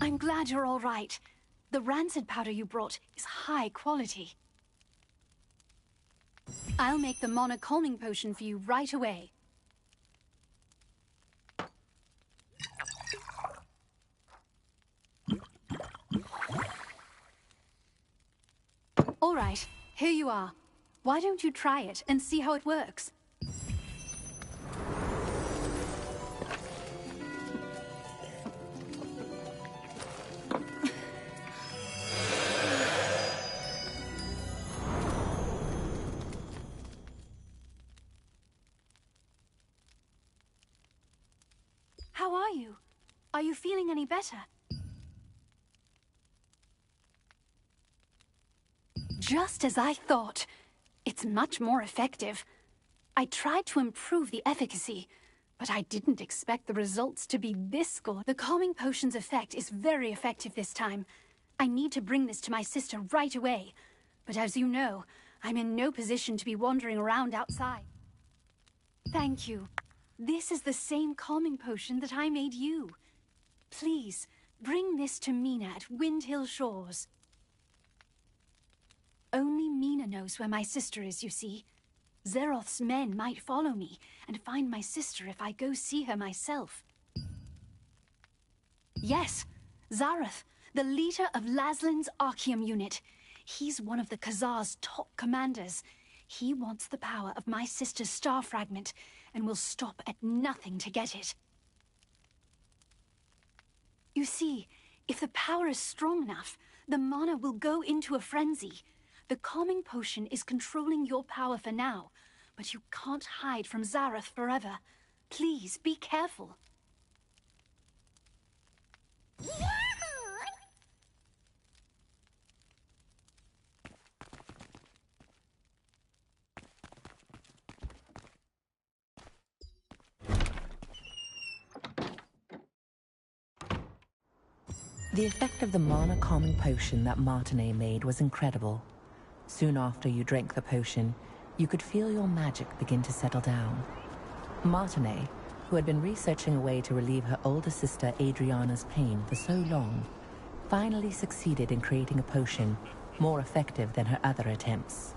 I'm glad you're all right. The rancid powder you brought is high quality. I'll make the Mana calming potion for you right away. All right, here you are. Why don't you try it and see how it works? How are you? Are you feeling any better? Just as I thought. It's much more effective. I tried to improve the efficacy, but I didn't expect the results to be this good. The calming potion's effect is very effective this time. I need to bring this to my sister right away. But as you know, I'm in no position to be wandering around outside. Thank you. This is the same calming potion that I made you. Please, bring this to Mina at Windhill Shores. Only Mina knows where my sister is, you see. Zeroth's men might follow me and find my sister if I go see her myself. Yes, Zarath, the leader of Laslin's Archeum unit. He's one of the Khazar's top commanders. He wants the power of my sister's star fragment and will stop at nothing to get it. You see, if the power is strong enough, the mana will go into a frenzy. The calming potion is controlling your power for now, but you can't hide from Zarath forever. Please, be careful. The effect of the mana calming potion that Martinet made was incredible. Soon after you drank the potion, you could feel your magic begin to settle down. Martinet, who had been researching a way to relieve her older sister Adriana's pain for so long, finally succeeded in creating a potion more effective than her other attempts.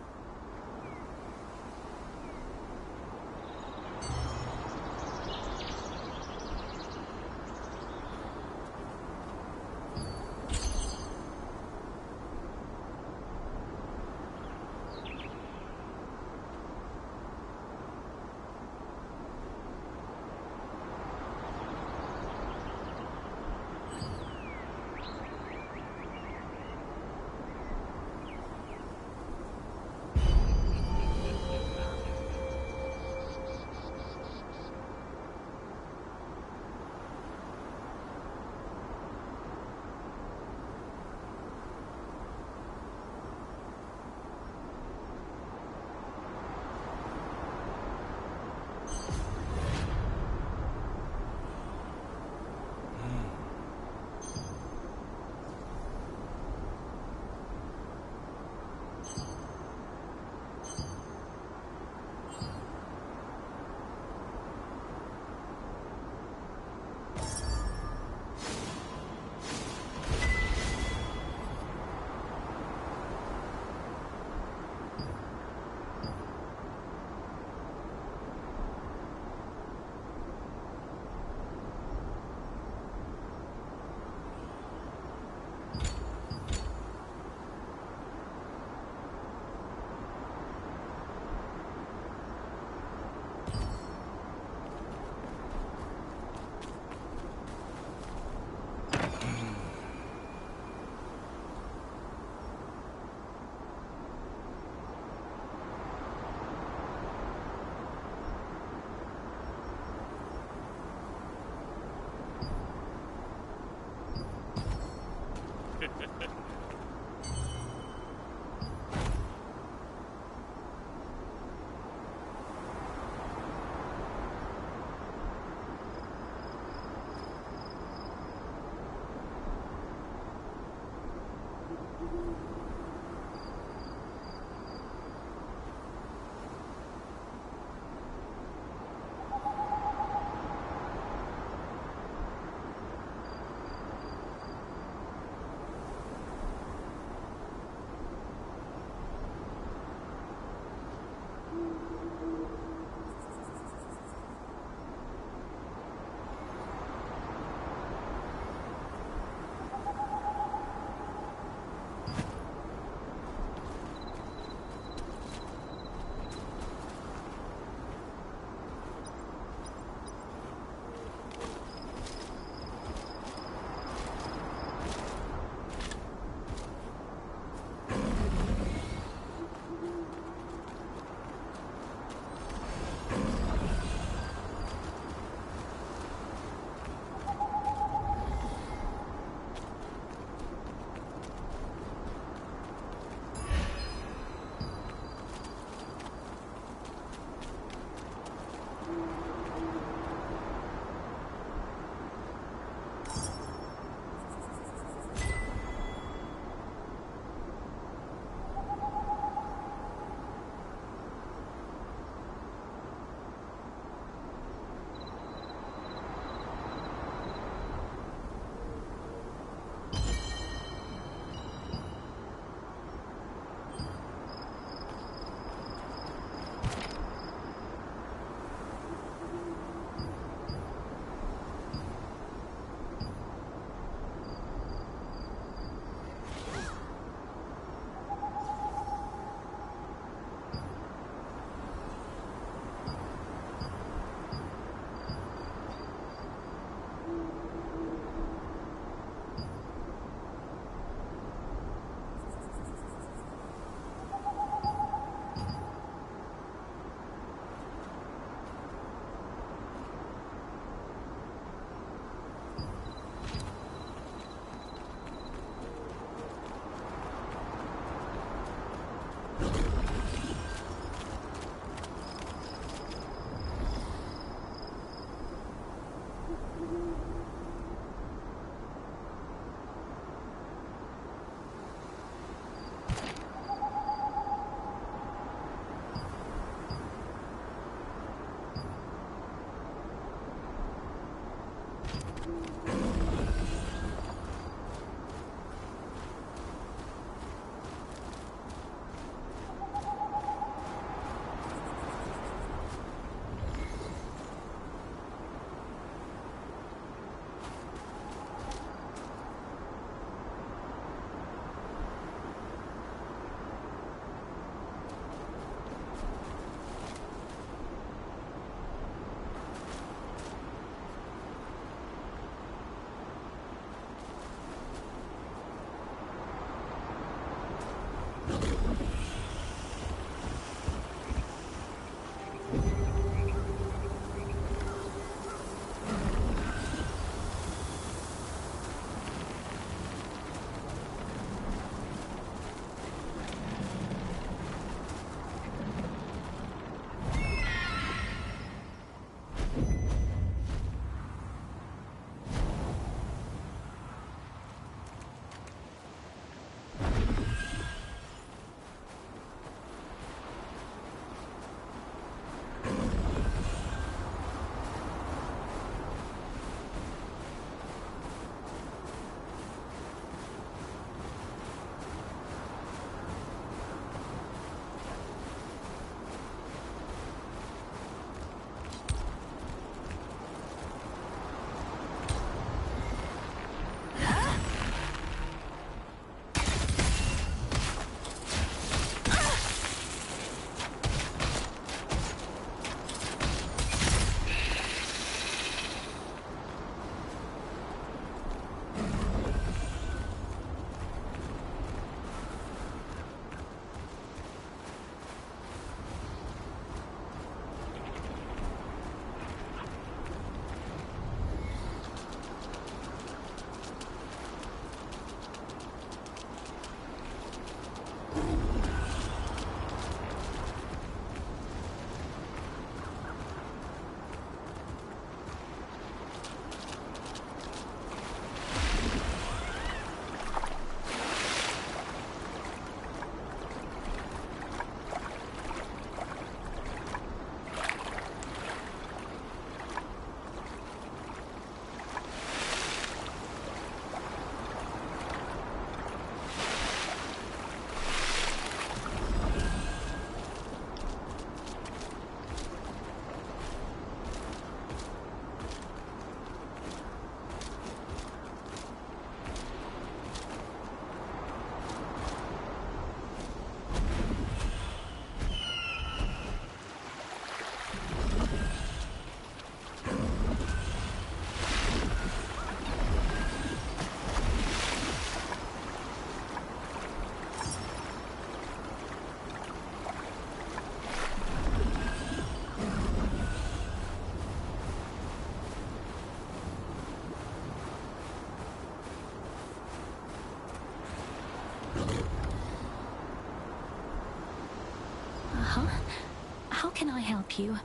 I help you?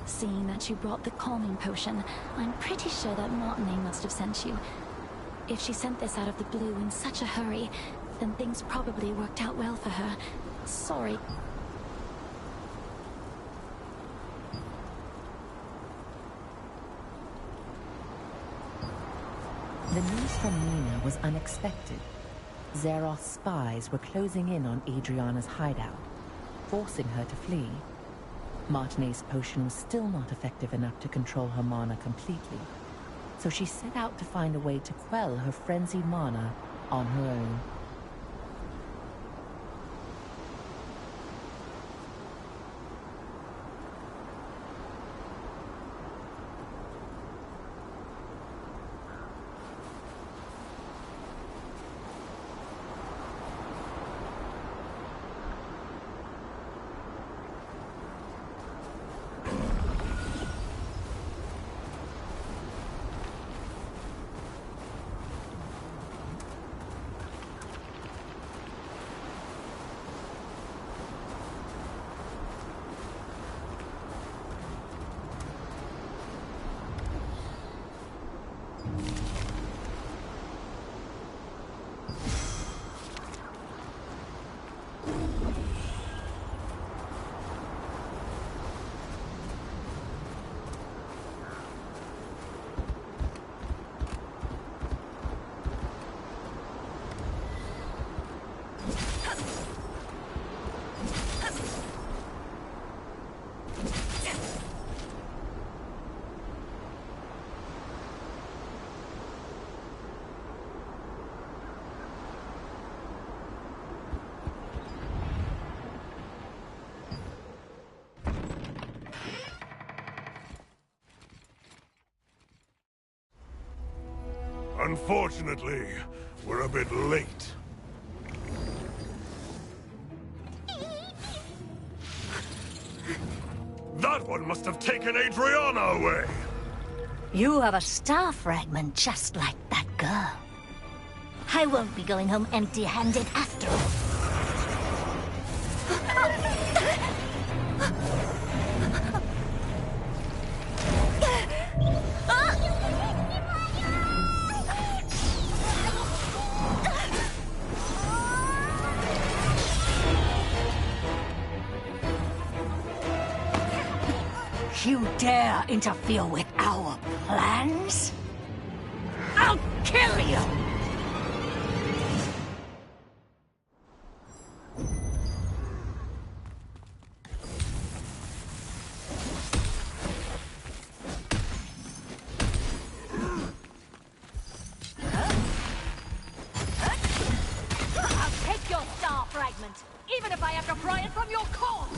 Seeing that you brought the calming potion, I'm pretty sure that Martine must have sent you. If she sent this out of the blue in such a hurry, then things probably worked out well for her. Sorry. The news from Nina was unexpected. Zeroth's spies were closing in on Adriana's hideout, forcing her to flee. Martine's potion was still not effective enough to control her mana completely, so she set out to find a way to quell her frenzied mana on her own. Unfortunately, we're a bit late. That one must have taken Adriana away! You have a star fragment just like that girl. I won't be going home empty-handed after all. You dare interfere with our plans? I'll kill you! I'll take your star fragment, even if I have to pry it from your core!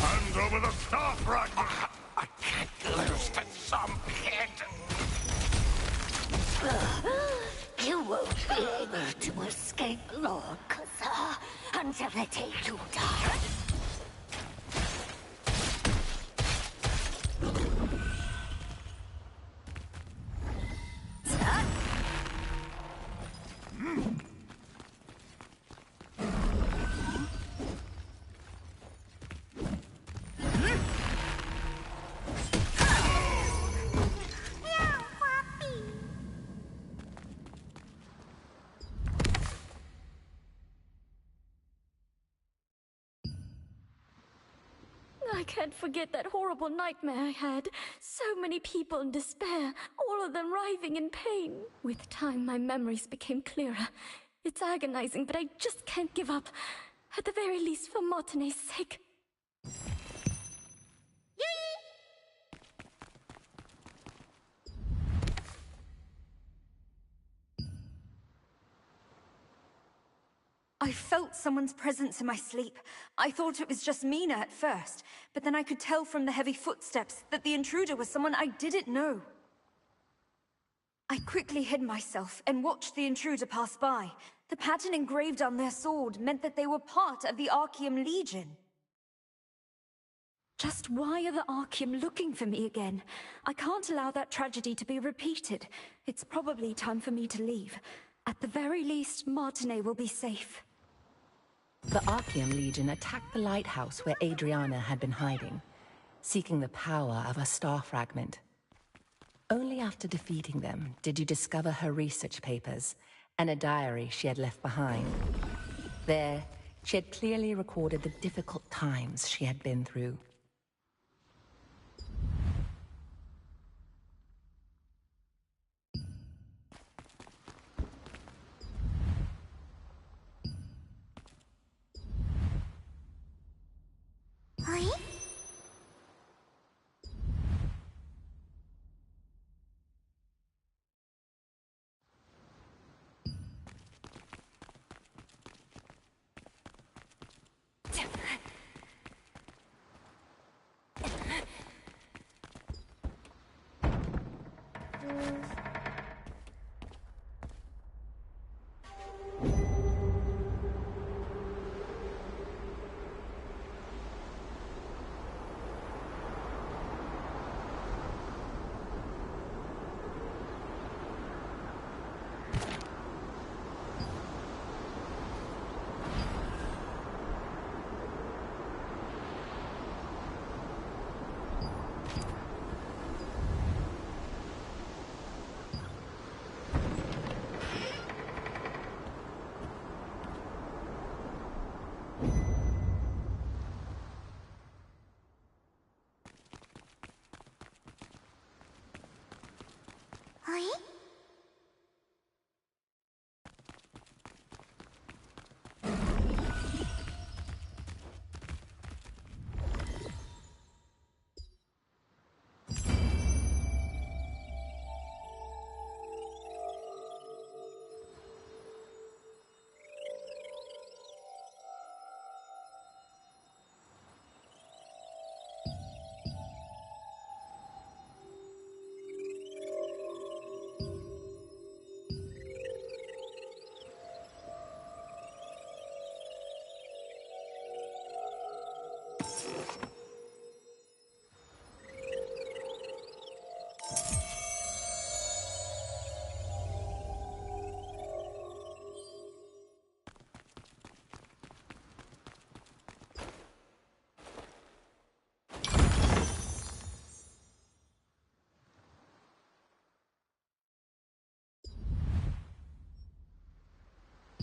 Hand over the star fragment! I can't lose to some kid. You won't be able to escape Lord Khazar until the day you die. I can't forget that horrible nightmare I had. So many people in despair, all of them writhing in pain. With time, my memories became clearer. It's agonizing, but I just can't give up. At the very least, for Martine's sake. I felt someone's presence in my sleep. I thought it was just Mina at first, but then I could tell from the heavy footsteps that the intruder was someone I didn't know. I quickly hid myself and watched the intruder pass by. The pattern engraved on their sword meant that they were part of the Archeum Legion. Just why are the Archeum looking for me again? I can't allow that tragedy to be repeated. It's probably time for me to leave. At the very least, Martine will be safe. The Archeum Legion attacked the lighthouse where Adriana had been hiding, seeking the power of a star fragment. Only after defeating them did you discover her research papers and a diary she had left behind. There, she had clearly recorded the difficult times she had been through.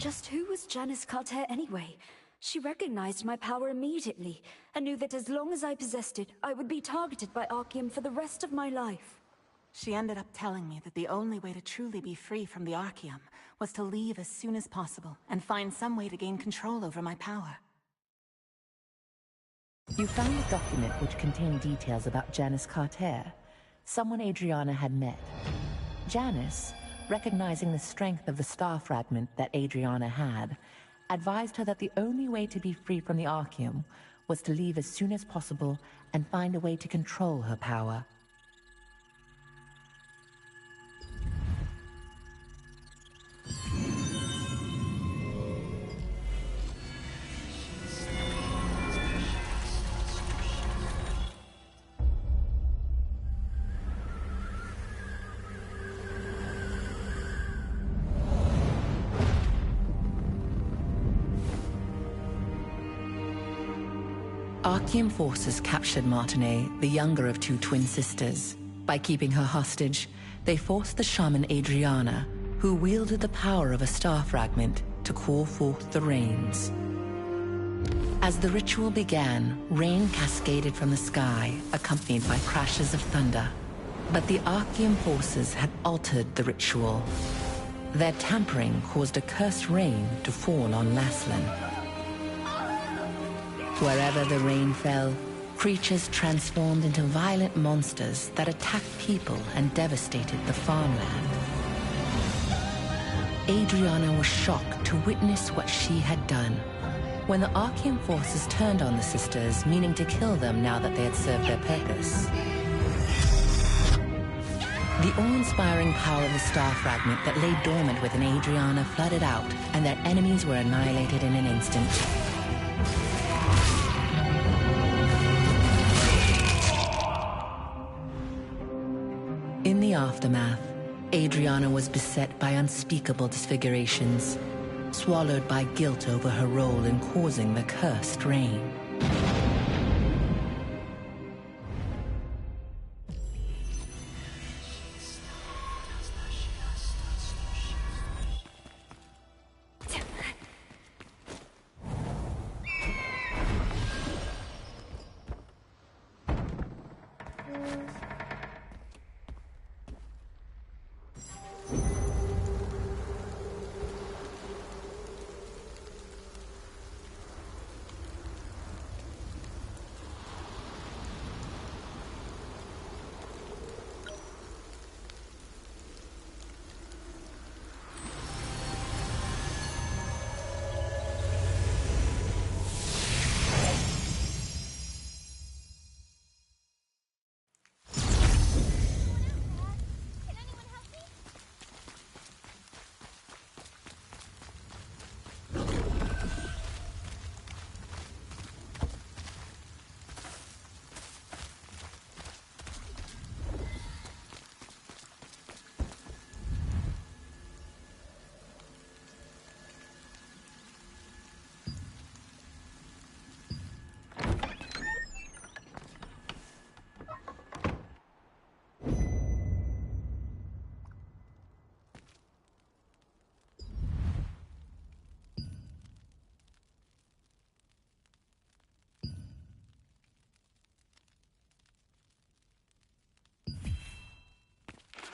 Just who was Janice Carter anyway? She recognized my power immediately, and knew that as long as I possessed it, I would be targeted by Archeum for the rest of my life. She ended up telling me that the only way to truly be free from the Archeum was to leave as soon as possible and find some way to gain control over my power. You found a document which contained details about Janice Carter, someone Adriana had met. Janice, recognizing the strength of the star fragment that Adriana had, advised her that the only way to be free from the Archeum was to leave as soon as possible and find a way to control her power. Archeum forces captured Martine, the younger of two twin sisters. By keeping her hostage, they forced the shaman Adriana, who wielded the power of a star fragment, to call forth the rains. As the ritual began, rain cascaded from the sky, accompanied by crashes of thunder. But the Archeum forces had altered the ritual. Their tampering caused a cursed rain to fall on Laslan. Wherever the rain fell, creatures transformed into violent monsters that attacked people and devastated the farmland. Adriana was shocked to witness what she had done. When the Archeum forces turned on the sisters, meaning to kill them now that they had served their purpose, The awe-inspiring power of the star fragment that lay dormant within Adriana flooded out, and their enemies were annihilated in an instant. In the aftermath, Adriana was beset by unspeakable disfigurations, swallowed by guilt over her role in causing the cursed rain.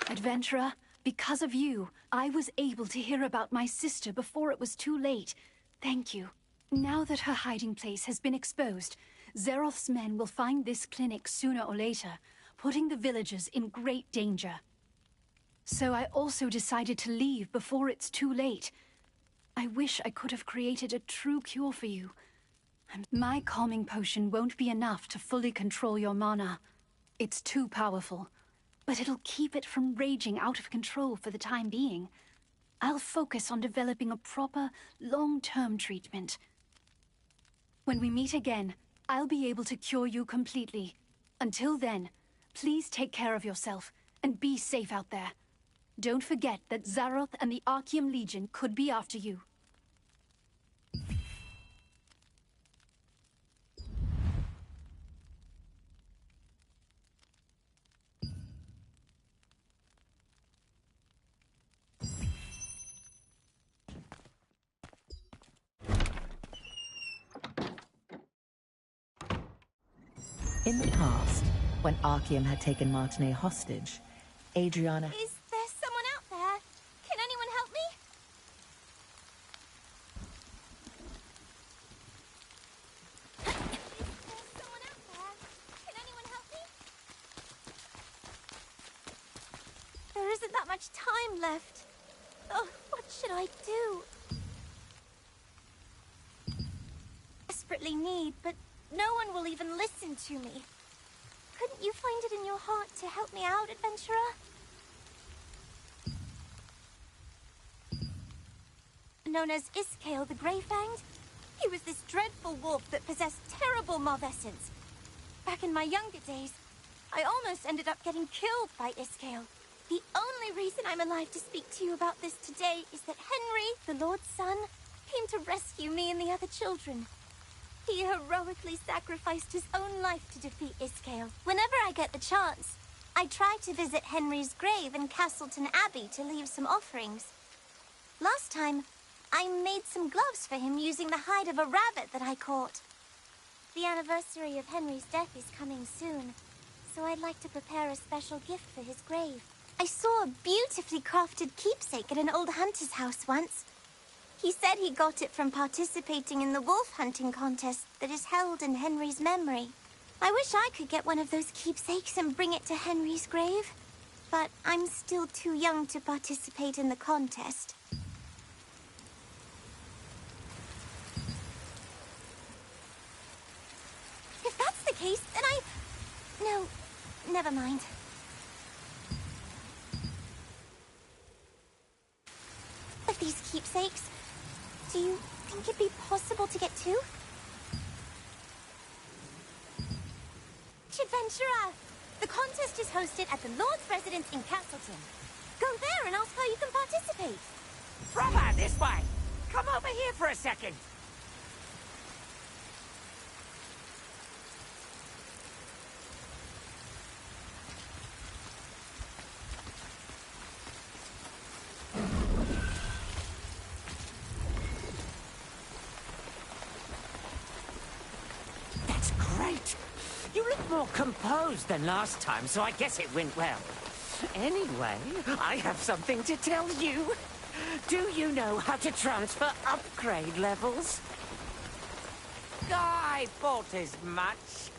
Adventurer, because of you, I was able to hear about my sister before it was too late. Thank you. Now that her hiding place has been exposed, Zeroth's men will find this clinic sooner or later, putting the villagers in great danger. So I also decided to leave before it's too late. I wish I could have created a true cure for you. My calming potion won't be enough to fully control your mana. It's too powerful. But it'll keep it from raging out of control for the time being. I'll focus on developing a proper, long-term treatment. When we meet again, I'll be able to cure you completely. Until then, please take care of yourself, and be safe out there. Don't forget that Zaroth and the Archeum Legion could be after you. In the past, when Archeum had taken Martinae hostage, Adriana... Is there someone out there? Can anyone help me? There isn't that much time left. Oh, what should I do? Desperately need, but no one will even listen to me. Couldn't you find it in your heart to help me out, adventurer? Known as Iskale the Greyfanged, he was this dreadful wolf that possessed terrible moth essence. Back in my younger days, I almost ended up getting killed by Iskale. The only reason I'm alive to speak to you about this today is that Henry, the Lord's son, came to rescue me and the other children. He heroically sacrificed his own life to defeat Iskale. Whenever I get the chance, I try to visit Henry's grave in Castleton Abbey to leave some offerings. Last time, I made some gloves for him using the hide of a rabbit that I caught. The anniversary of Henry's death is coming soon, so I'd like to prepare a special gift for his grave. I saw a beautifully crafted keepsake at an old hunter's house once. He said he got it from participating in the wolf hunting contest that is held in Henry's memory. I wish I could get one of those keepsakes and bring it to Henry's grave, but I'm still too young to participate in the contest. If that's the case, then No, never mind. of these keepsakes. Do you think it'd be possible to get two? Adventurer! The contest is hosted at the Lord's residence in Castleton. Go there and ask how you can participate. Brother, this way! Come over here for a second! That's great! You look more composed than last time, so I guess it went well. Anyway, I have something to tell you. Do you know how to transfer upgrade levels? I thought as much.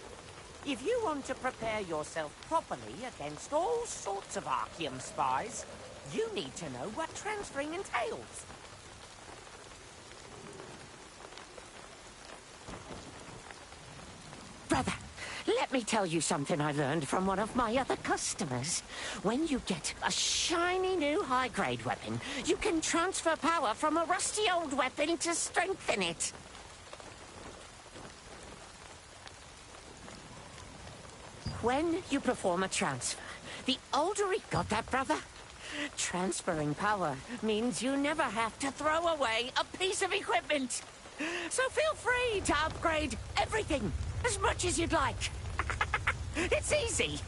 If you want to prepare yourself properly against all sorts of Archeum spies, you need to know what transferring entails. Brother, let me tell you something I learned from one of my other customers. When you get a shiny new high-grade weapon, you can transfer power from a rusty old weapon to strengthen it. When you perform a transfer, the older it got that, brother? Transferring power means you never have to throw away a piece of equipment. So feel free to upgrade everything as much as you'd like. It's easy.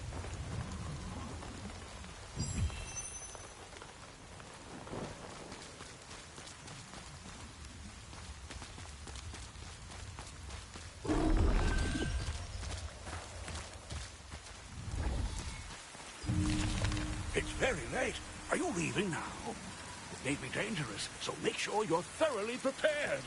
It's very late. Are you leaving now? It may be dangerous, so make sure you're thoroughly prepared.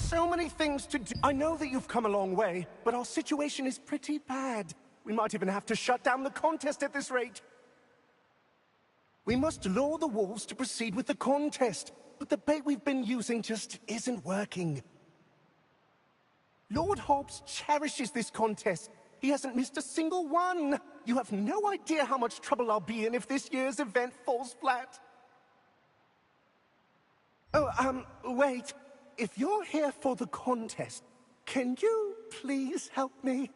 so many things to do. I know that you've come a long way, but our situation is pretty bad. We might even have to shut down the contest at this rate. We must lure the wolves to proceed with the contest, but the bait we've been using just isn't working. Lord Hobbs cherishes this contest. He hasn't missed a single one. You have no idea how much trouble I'll be in if this year's event falls flat. Oh, wait. If you're here for the contest, can you please help me?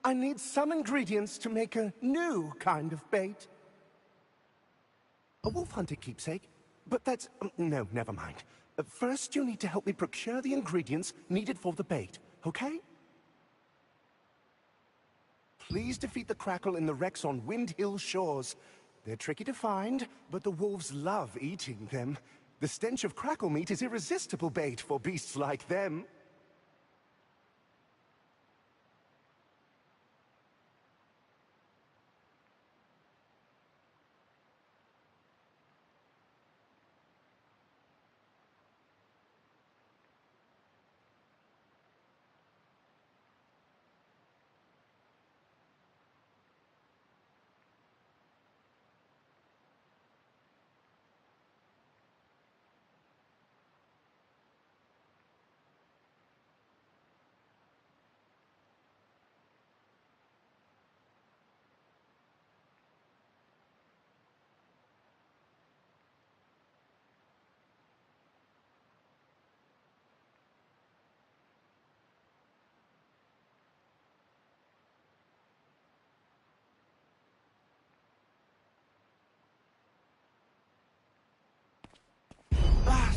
I need some ingredients to make a new kind of bait. A wolf hunter keepsake? But that's... no, never mind. First, you need to help me procure the ingredients needed for the bait, okay? Please defeat the Crackle in the wrecks on Windhill Shores. They're tricky to find, but the wolves love eating them. The stench of crackle meat is irresistible bait for beasts like them.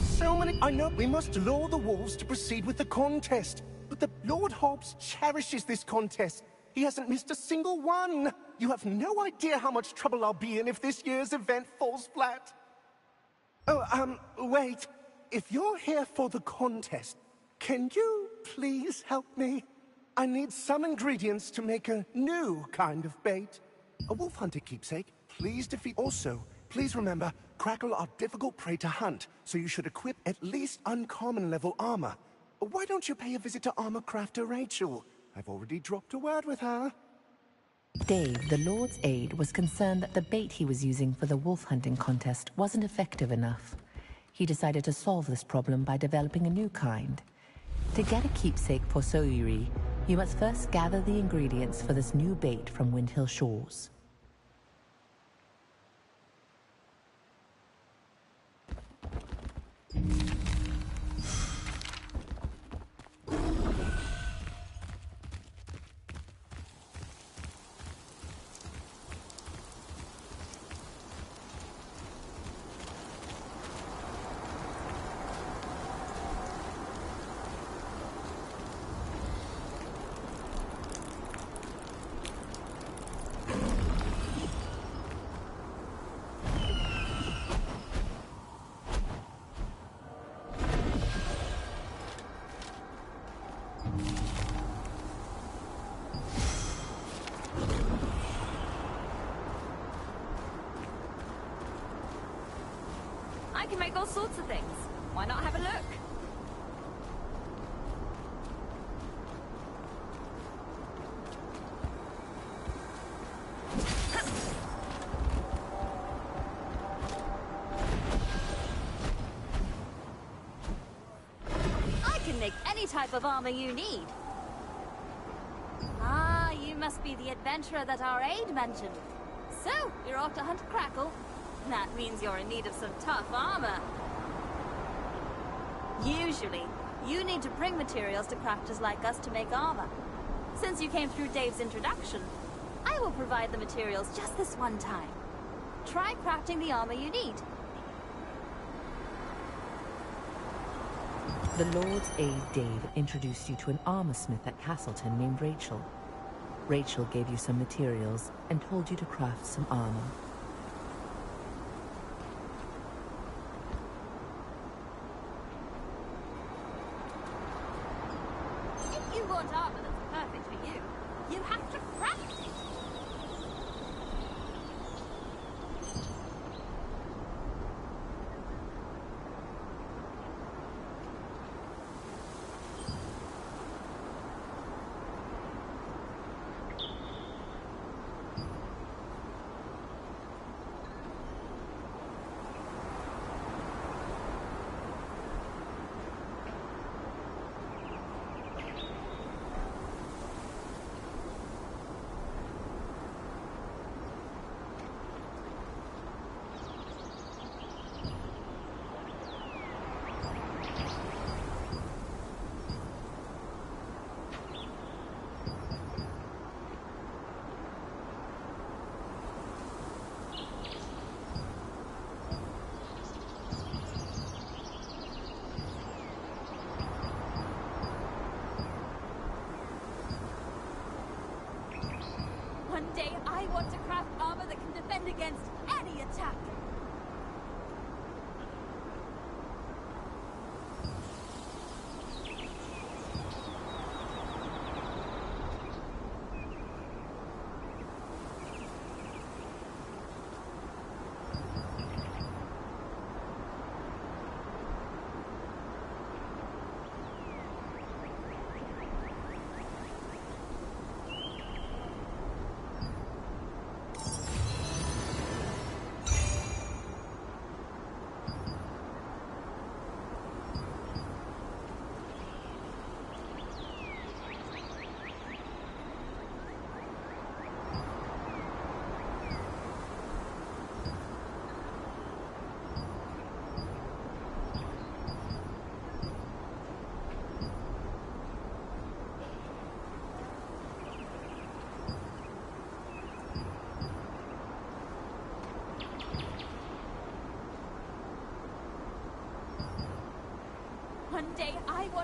So many... I know we must lure the wolves to proceed with the contest, but the Lord Hobbs cherishes this contest. He hasn't missed a single one. You have no idea how much trouble I'll be in if this year's event falls flat. Oh, wait. If you're here for the contest, can you please help me? I need some ingredients to make a new kind of bait. A wolf hunter keepsake. Please defeat... Also, please remember, Crackle are difficult prey to hunt, so you should equip at least uncommon level armor. Why don't you pay a visit to armor crafter Rachel? I've already dropped a word with her. Dave, the Lord's aide, was concerned that the bait he was using for the wolf hunting contest wasn't effective enough. He decided to solve this problem by developing a new kind. To get a keepsake for Soyuri, you must first gather the ingredients for this new bait from Windhill Shores. I can make all sorts of things. Why not have a look? I can make any type of armor you need. Ah, you must be the adventurer that our aide mentioned. So, you're off to hunt a Crackle? That means you're in need of some tough armor. Usually, you need to bring materials to crafters like us to make armor. Since you came through Dave's introduction, I will provide the materials just this one time. Try crafting the armor you need. The Lord's aide Dave introduced you to an armorsmith at Castleton named Rachel. Rachel gave you some materials and told you to craft some armor. If you want armor that's perfect for you, you have to craft it.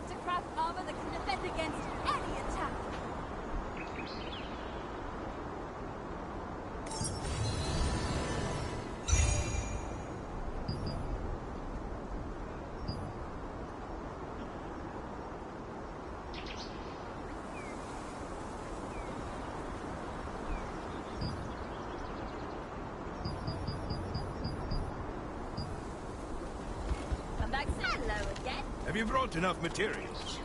to craft armor that can defend against any attack. Come back. Hello again. Have you brought enough materials?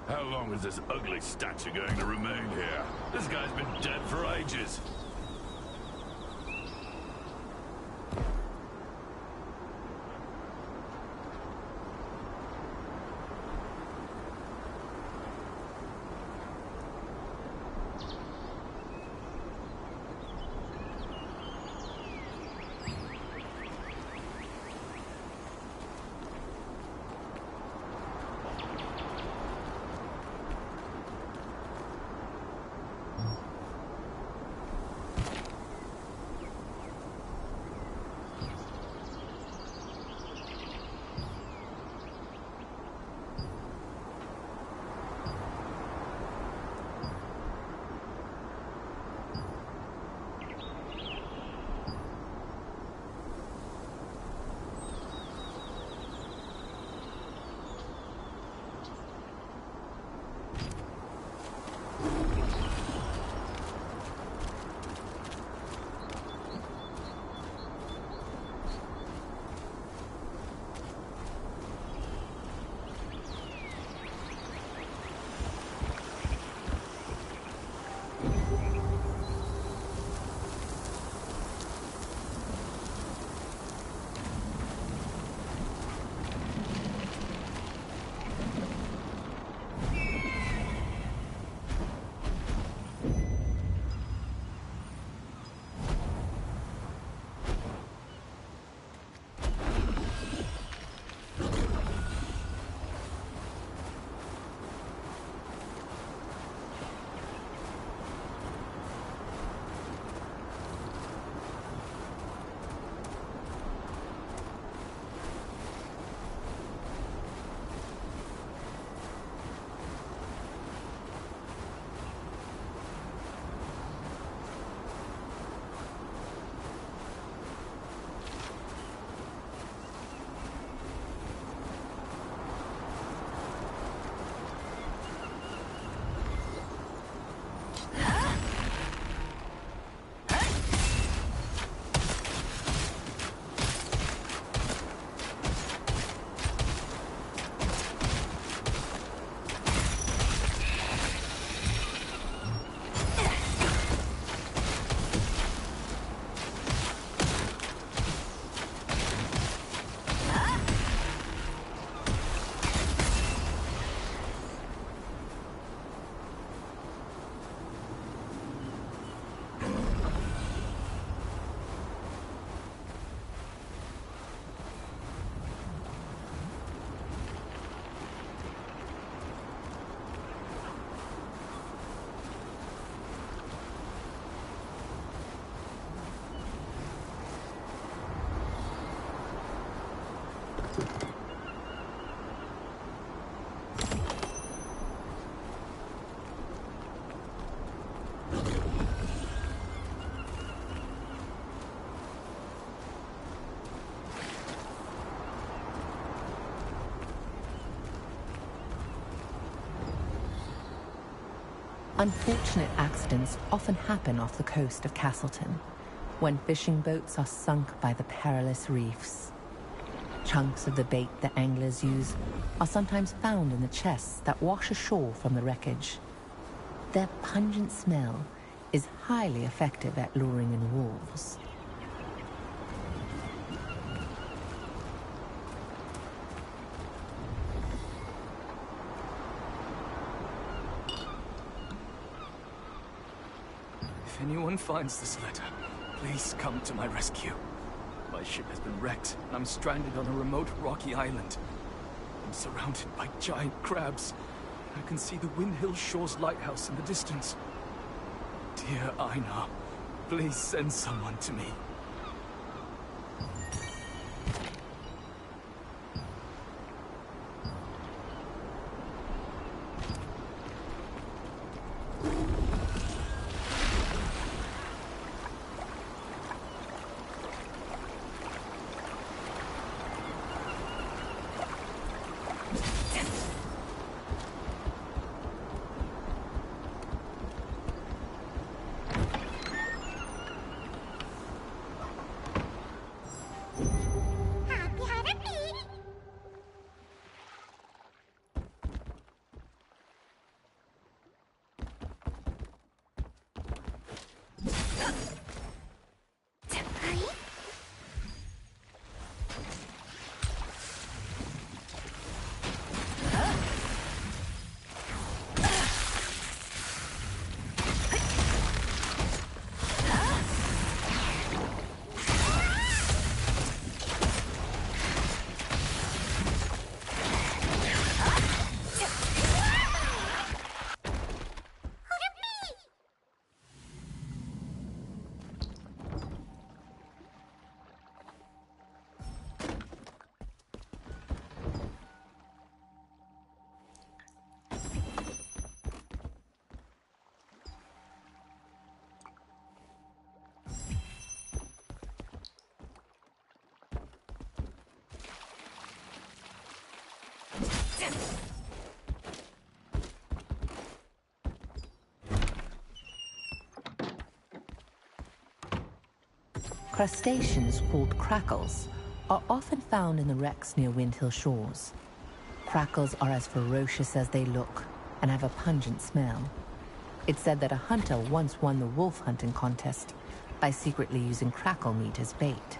How long is this ugly statue going to remain here? This guy's been dead for ages. Unfortunate accidents often happen off the coast of Castleton, when fishing boats are sunk by the perilous reefs. Chunks of the bait that anglers use are sometimes found in the chests that wash ashore from the wreckage. Their pungent smell is highly effective at luring in wolves. If anyone finds this letter, please come to my rescue. My My ship has been wrecked, and I'm stranded on a remote rocky island. I'm surrounded by giant crabs. I can see the Windhill Shores lighthouse in the distance. Dear Einar, please send someone to me. Crustaceans called crackles are often found in the wrecks near Windhill Shores. Crackles are as ferocious as they look and have a pungent smell. It's said that a hunter once won the wolf hunting contest by secretly using crackle meat as bait.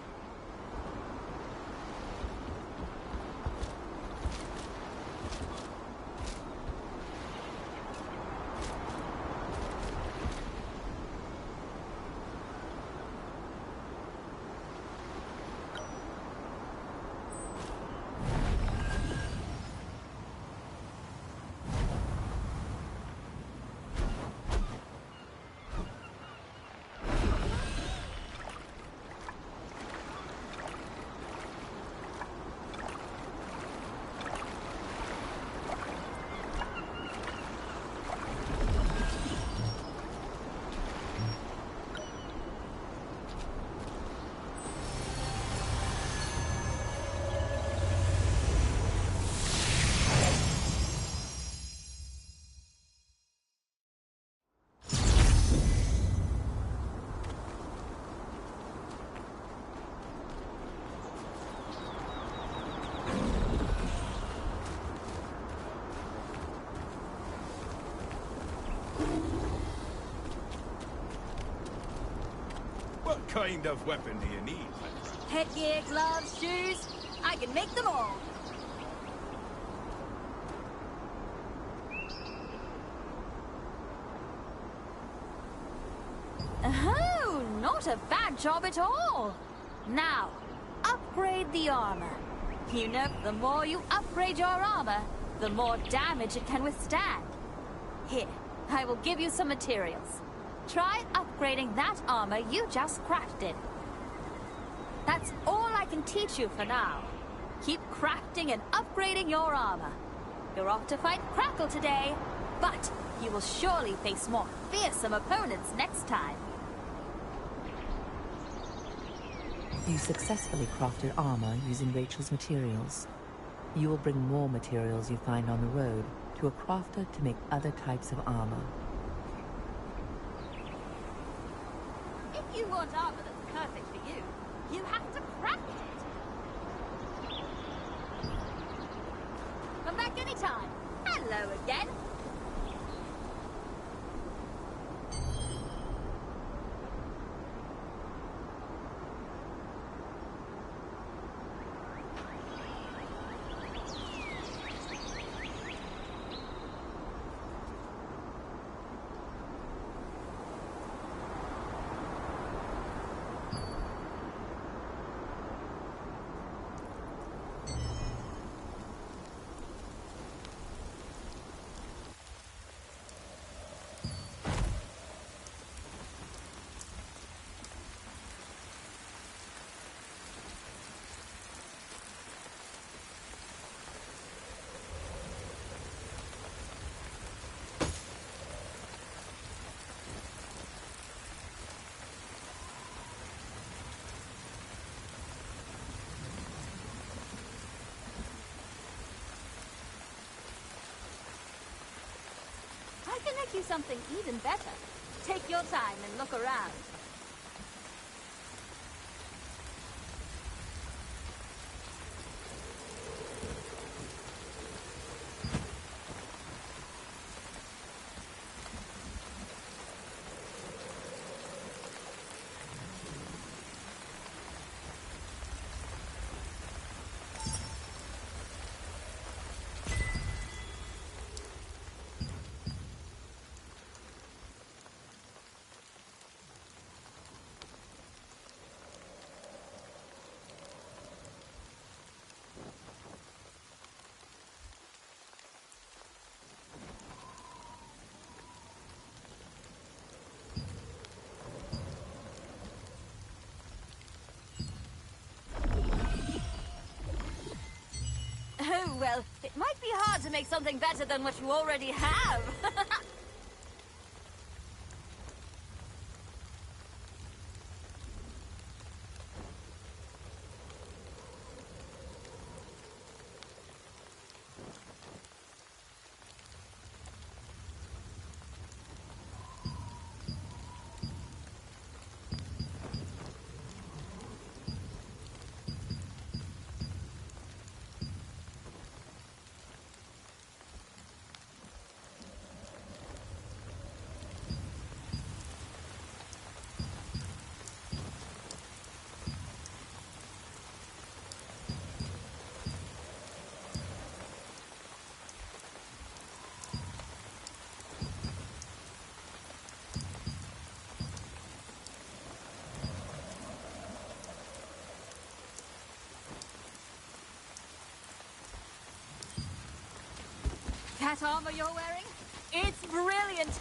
What kind of weapon do you need? Headgear, gloves, shoes. I can make them all. Oh, not a bad job at all. Now, upgrade the armor. You know, the more you upgrade your armor, the more damage it can withstand. Here, I will give you some materials. Try upgrading that armor you just crafted. That's all I can teach you for now. Keep crafting and upgrading your armor. You're off to fight Crackle today, but you will surely face more fearsome opponents next time. You successfully crafted armor using Rachel's materials. You will bring more materials you find on the road to a crafter to make other types of armor. If you want armor that's perfect for you, you have to craft it. Come back anytime. Hello again. make you something even better. Take your time and look around. Oh, well, it might be hard to make something better than what you already have. That armor you're wearing? It's brilliant!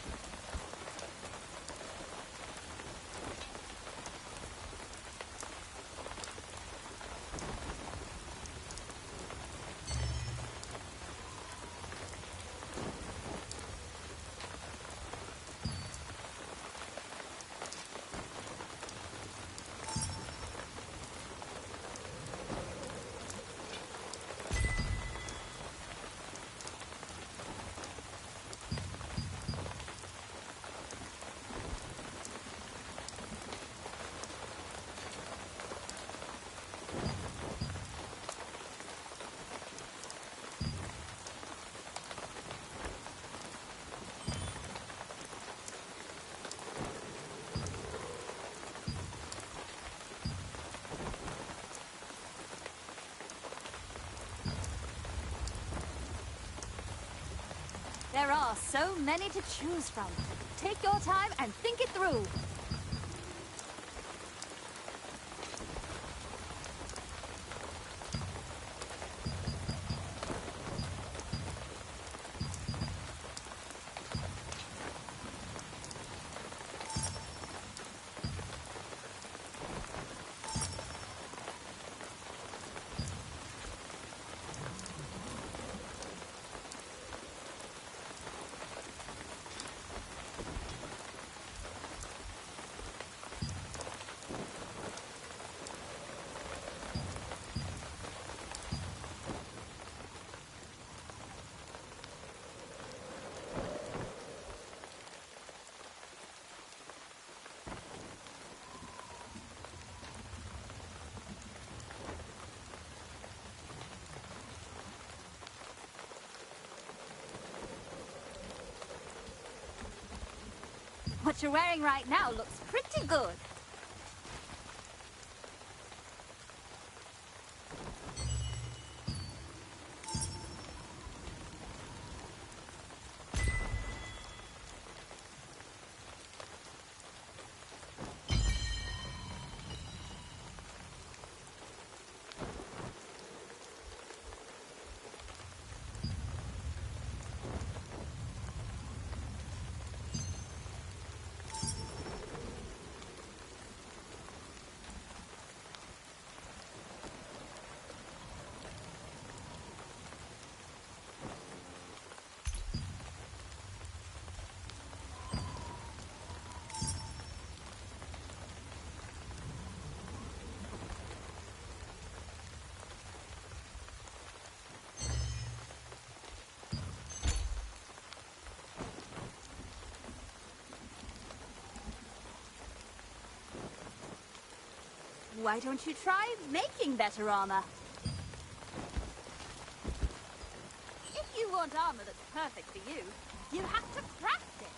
There are so many to choose from. Take your time and think it through. What you're wearing right now looks pretty good. Why don't you try making better armor? If you want armor that's perfect for you, you have to craft it.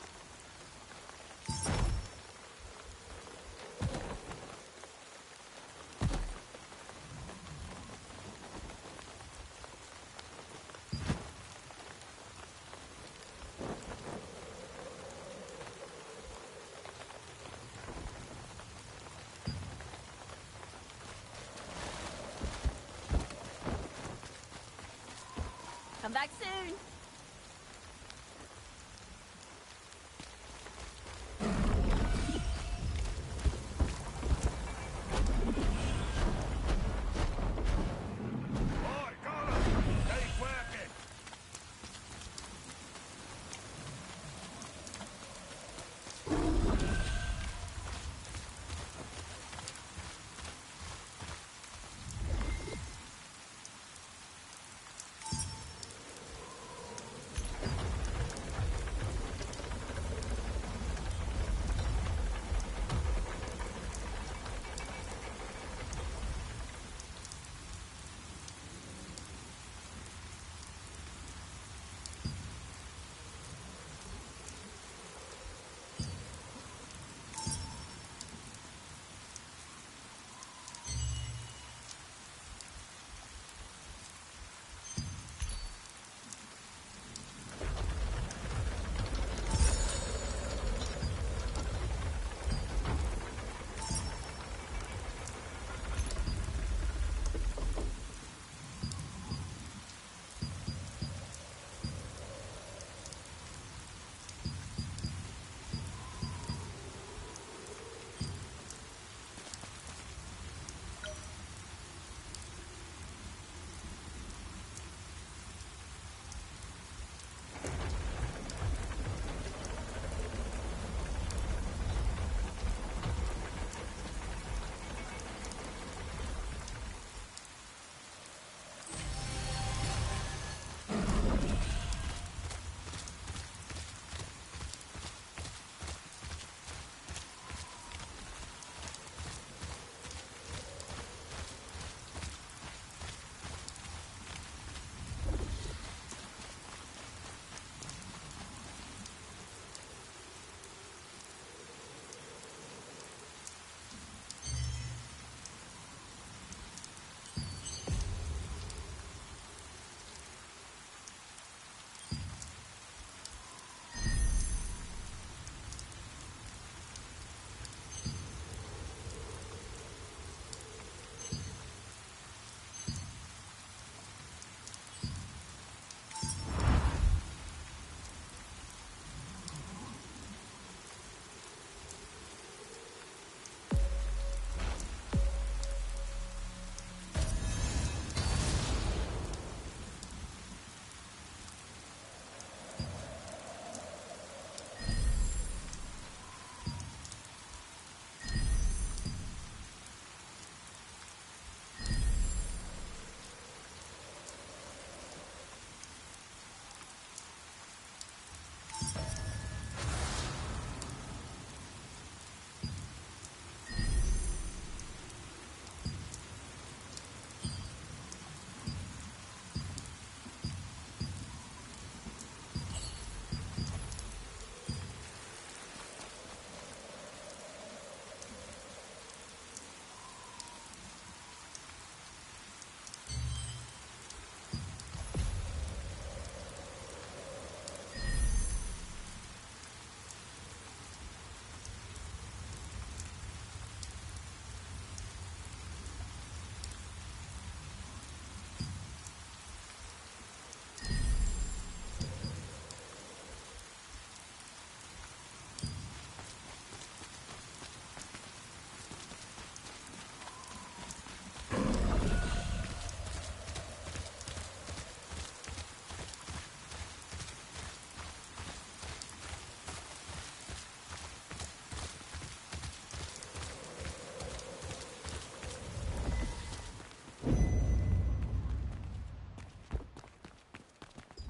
Come back soon.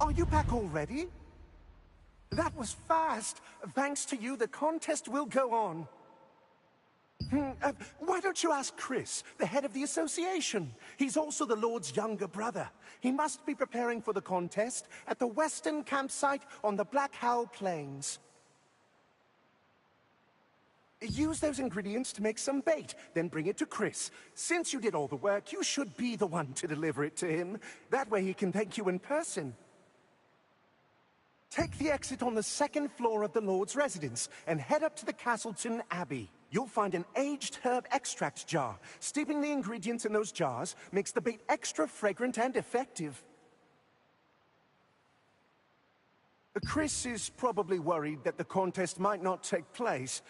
Are you back already? That was fast. Thanks to you, the contest will go on. Why don't you ask Chris, the head of the association? He's also the Lord's younger brother. He must be preparing for the contest at the western campsite on the Black Howl Plains. Use those ingredients to make some bait, then bring it to Chris. Since you did all the work, you should be the one to deliver it to him. That way he can thank you in person. Take the exit on the second floor of the Lord's residence and head up to the Castleton Abbey. You'll find an aged herb extract jar. Steeping the ingredients in those jars makes the bait extra fragrant and effective. Chris is probably worried that the contest might not take place.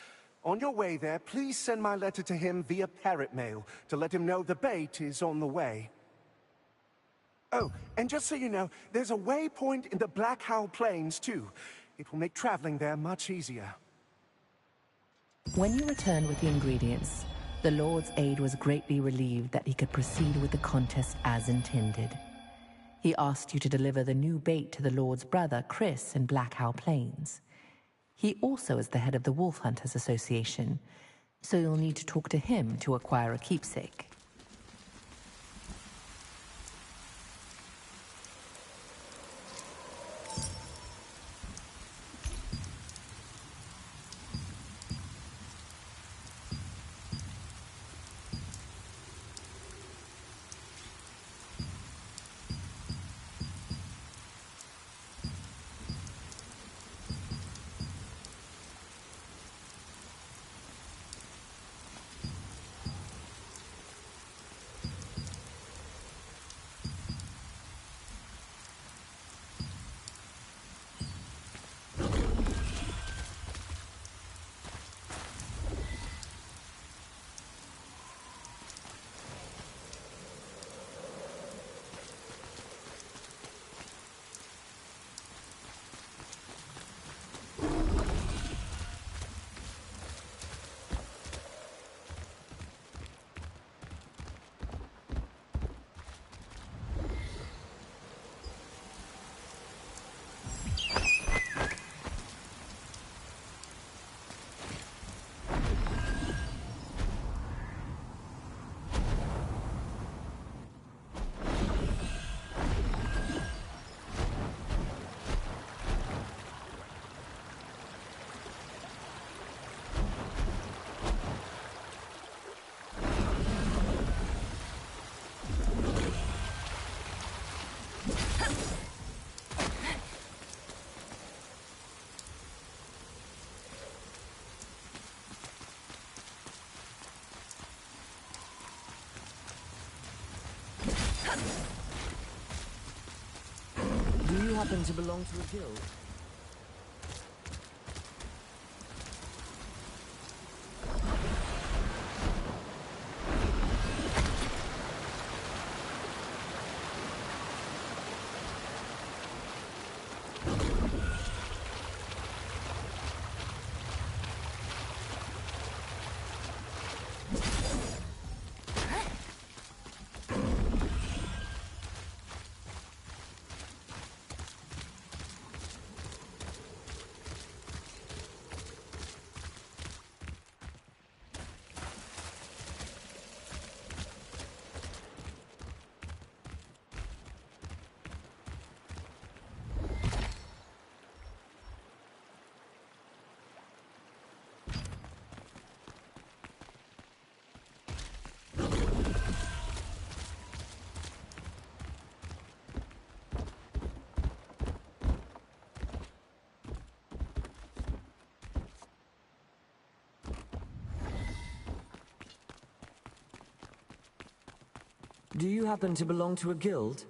On your way there, please send my letter to him via parrot mail to let him know the bait is on the way. Oh, and just so you know, there's a waypoint in the Black Howl Plains, too. It will make traveling there much easier. When you returned with the ingredients, the Lord's aide was greatly relieved that he could proceed with the contest as intended. He asked you to deliver the new bait to the Lord's brother, Chris, in Black Howl Plains. He also is the head of the Wolf Hunters Association, so you'll need to talk to him to acquire a keepsake. Do you happen to belong to a guild? Do you happen to belong to a guild?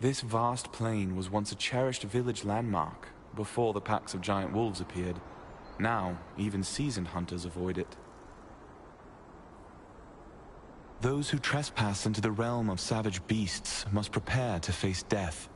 This vast plain was once a cherished village landmark, before the packs of giant wolves appeared. Now, even seasoned hunters avoid it. Those who trespass into the realm of savage beasts must prepare to face death.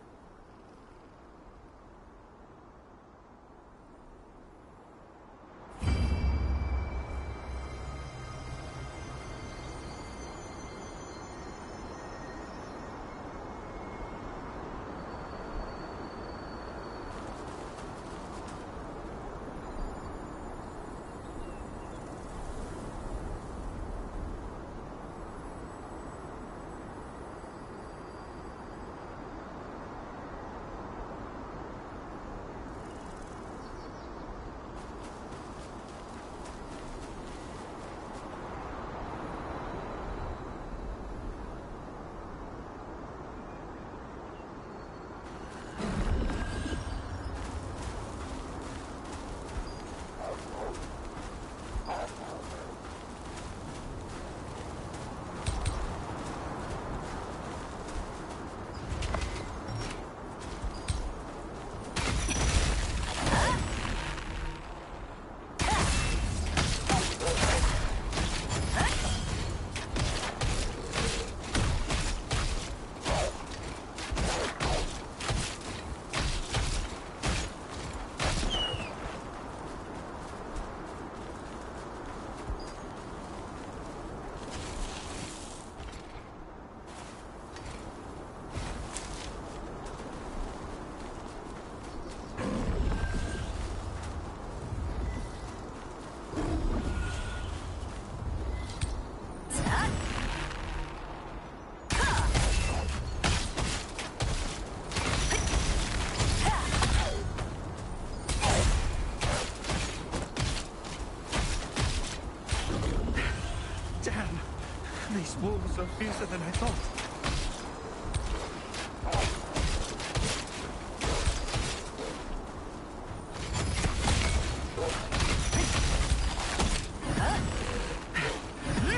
These wolves are fiercer than I thought.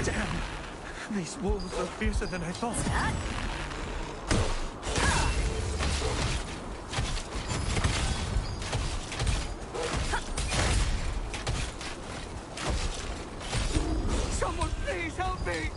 Damn! These wolves are fiercer than I thought. Someone please help me!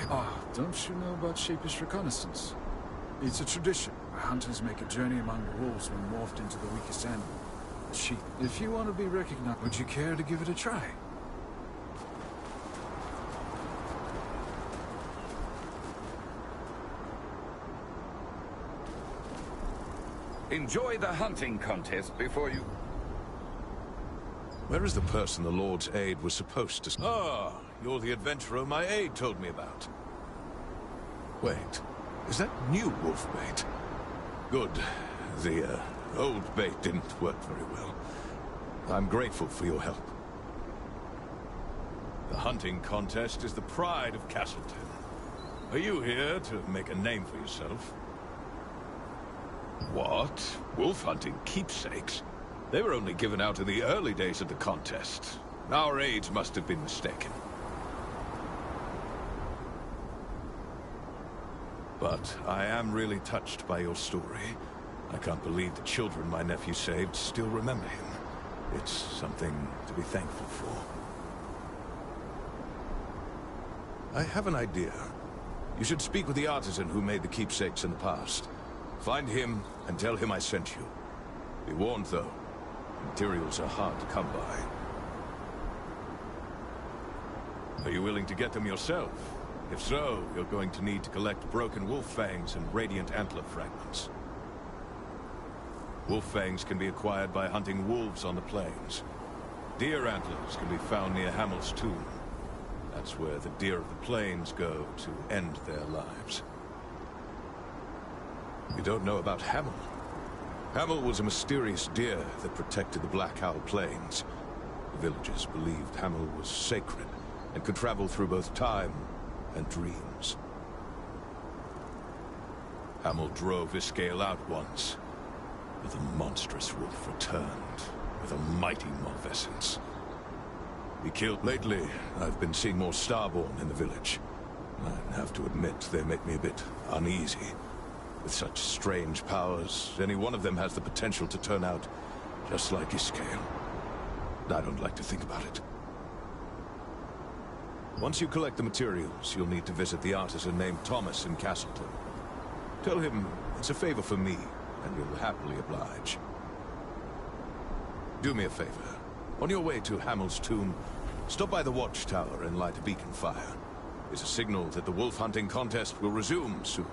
Ah, don't you know about Shapish Reconnaissance? It's a tradition where hunters make a journey among the wolves when morphed into the weakest animal, the sheep. If you want to be recognized, would you care to give it a try? Enjoy the hunting contest before you... Where is the person the Lord's aid was supposed to... Ah, you're the adventurer my aide told me about. Wait, is that new wolf bait? Good. The, old bait didn't work very well. I'm grateful for your help. The hunting contest is the pride of Castleton. Are you here to make a name for yourself? What? Wolf hunting keepsakes? They were only given out in the early days of the contest. Our aides must have been mistaken. But I am really touched by your story. I can't believe the children my nephew saved still remember him. It's something to be thankful for. I have an idea. You should speak with the artisan who made the keepsakes in the past. Find him and tell him I sent you. Be warned, though. Materials are hard to come by. Are you willing to get them yourself? If so, you're going to need to collect broken wolf fangs and radiant antler fragments. Wolf fangs can be acquired by hunting wolves on the plains. Deer antlers can be found near Hamel's tomb. That's where the deer of the plains go to end their lives. You don't know about Hamel? Hamel was a mysterious deer that protected the Black Owl Plains. The villagers believed Hamel was sacred and could travel through both time and dreams. Hamel drove Iskael out once, but the monstrous wolf returned with a mighty malfeasance. He killed... Lately, I've been seeing more Starborn in the village. I have to admit, they make me a bit uneasy. With such strange powers, any one of them has the potential to turn out just like Iskael. I don't like to think about it. Once you collect the materials, you'll need to visit the artisan named Thomas in Castleton. Tell him it's a favor for me, and he'll happily oblige. Do me a favor. On your way to Hamel's tomb, stop by the watchtower and light a beacon fire. It's a signal that the wolf hunting contest will resume soon.